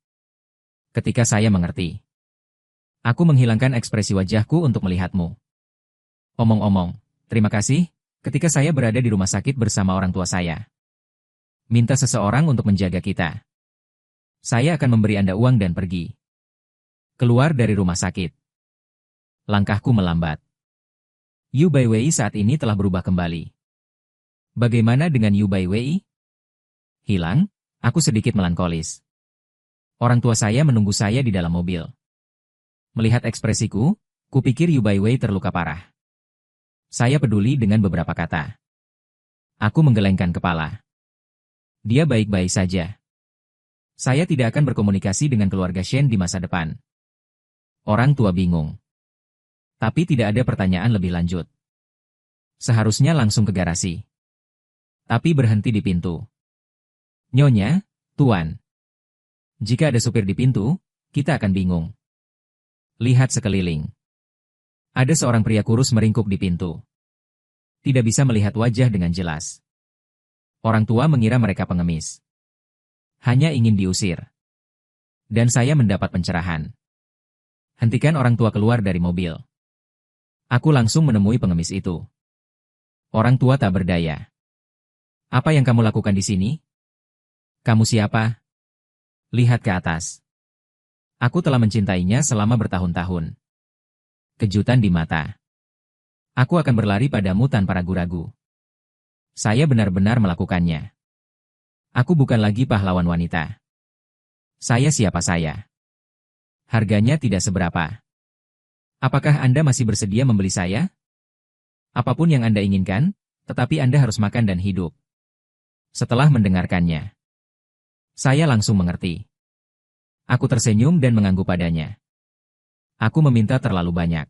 Ketika saya mengerti. Aku menghilangkan ekspresi wajahku untuk melihatmu. Omong-omong, terima kasih, ketika saya berada di rumah sakit bersama orang tua saya. Minta seseorang untuk menjaga kita. Saya akan memberi Anda uang dan pergi. Keluar dari rumah sakit. Langkahku melambat. Yu Baiwei saat ini telah berubah kembali. Bagaimana dengan Yu Baiwei? Hilang? Aku sedikit melankolis. Orang tua saya menunggu saya di dalam mobil. Melihat ekspresiku, kupikir Yu Baiwei terluka parah. Saya peduli dengan beberapa kata. Aku menggelengkan kepala. Dia baik-baik saja. Saya tidak akan berkomunikasi dengan keluarga Shen di masa depan. Orang tua bingung. Tapi tidak ada pertanyaan lebih lanjut. Seharusnya langsung ke garasi. Tapi berhenti di pintu. Nyonya, Tuan. Jika ada supir di pintu, kita akan bingung. Lihat sekeliling. Ada seorang pria kurus meringkuk di pintu. Tidak bisa melihat wajah dengan jelas. Orang tua mengira mereka pengemis. Hanya ingin diusir. Dan saya mendapat pencerahan. Hentikan orang tua keluar dari mobil. Aku langsung menemui pengemis itu. Orang tua tak berdaya. Apa yang kamu lakukan di sini? Kamu siapa? Lihat ke atas. Aku telah mencintainya selama bertahun-tahun. Kejutan di mata. Aku akan berlari padamu tanpa ragu-ragu. Saya benar-benar melakukannya. Aku bukan lagi pahlawan wanita. Saya siapa saya. Harganya tidak seberapa. Apakah Anda masih bersedia membeli saya? Apapun yang Anda inginkan, tetapi Anda harus makan dan hidup. Setelah mendengarkannya, saya langsung mengerti. Aku tersenyum dan mengangguk padanya. Aku meminta terlalu banyak.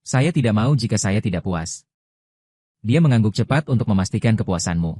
Saya tidak mau jika saya tidak puas. Dia mengangguk cepat untuk memastikan kepuasanmu.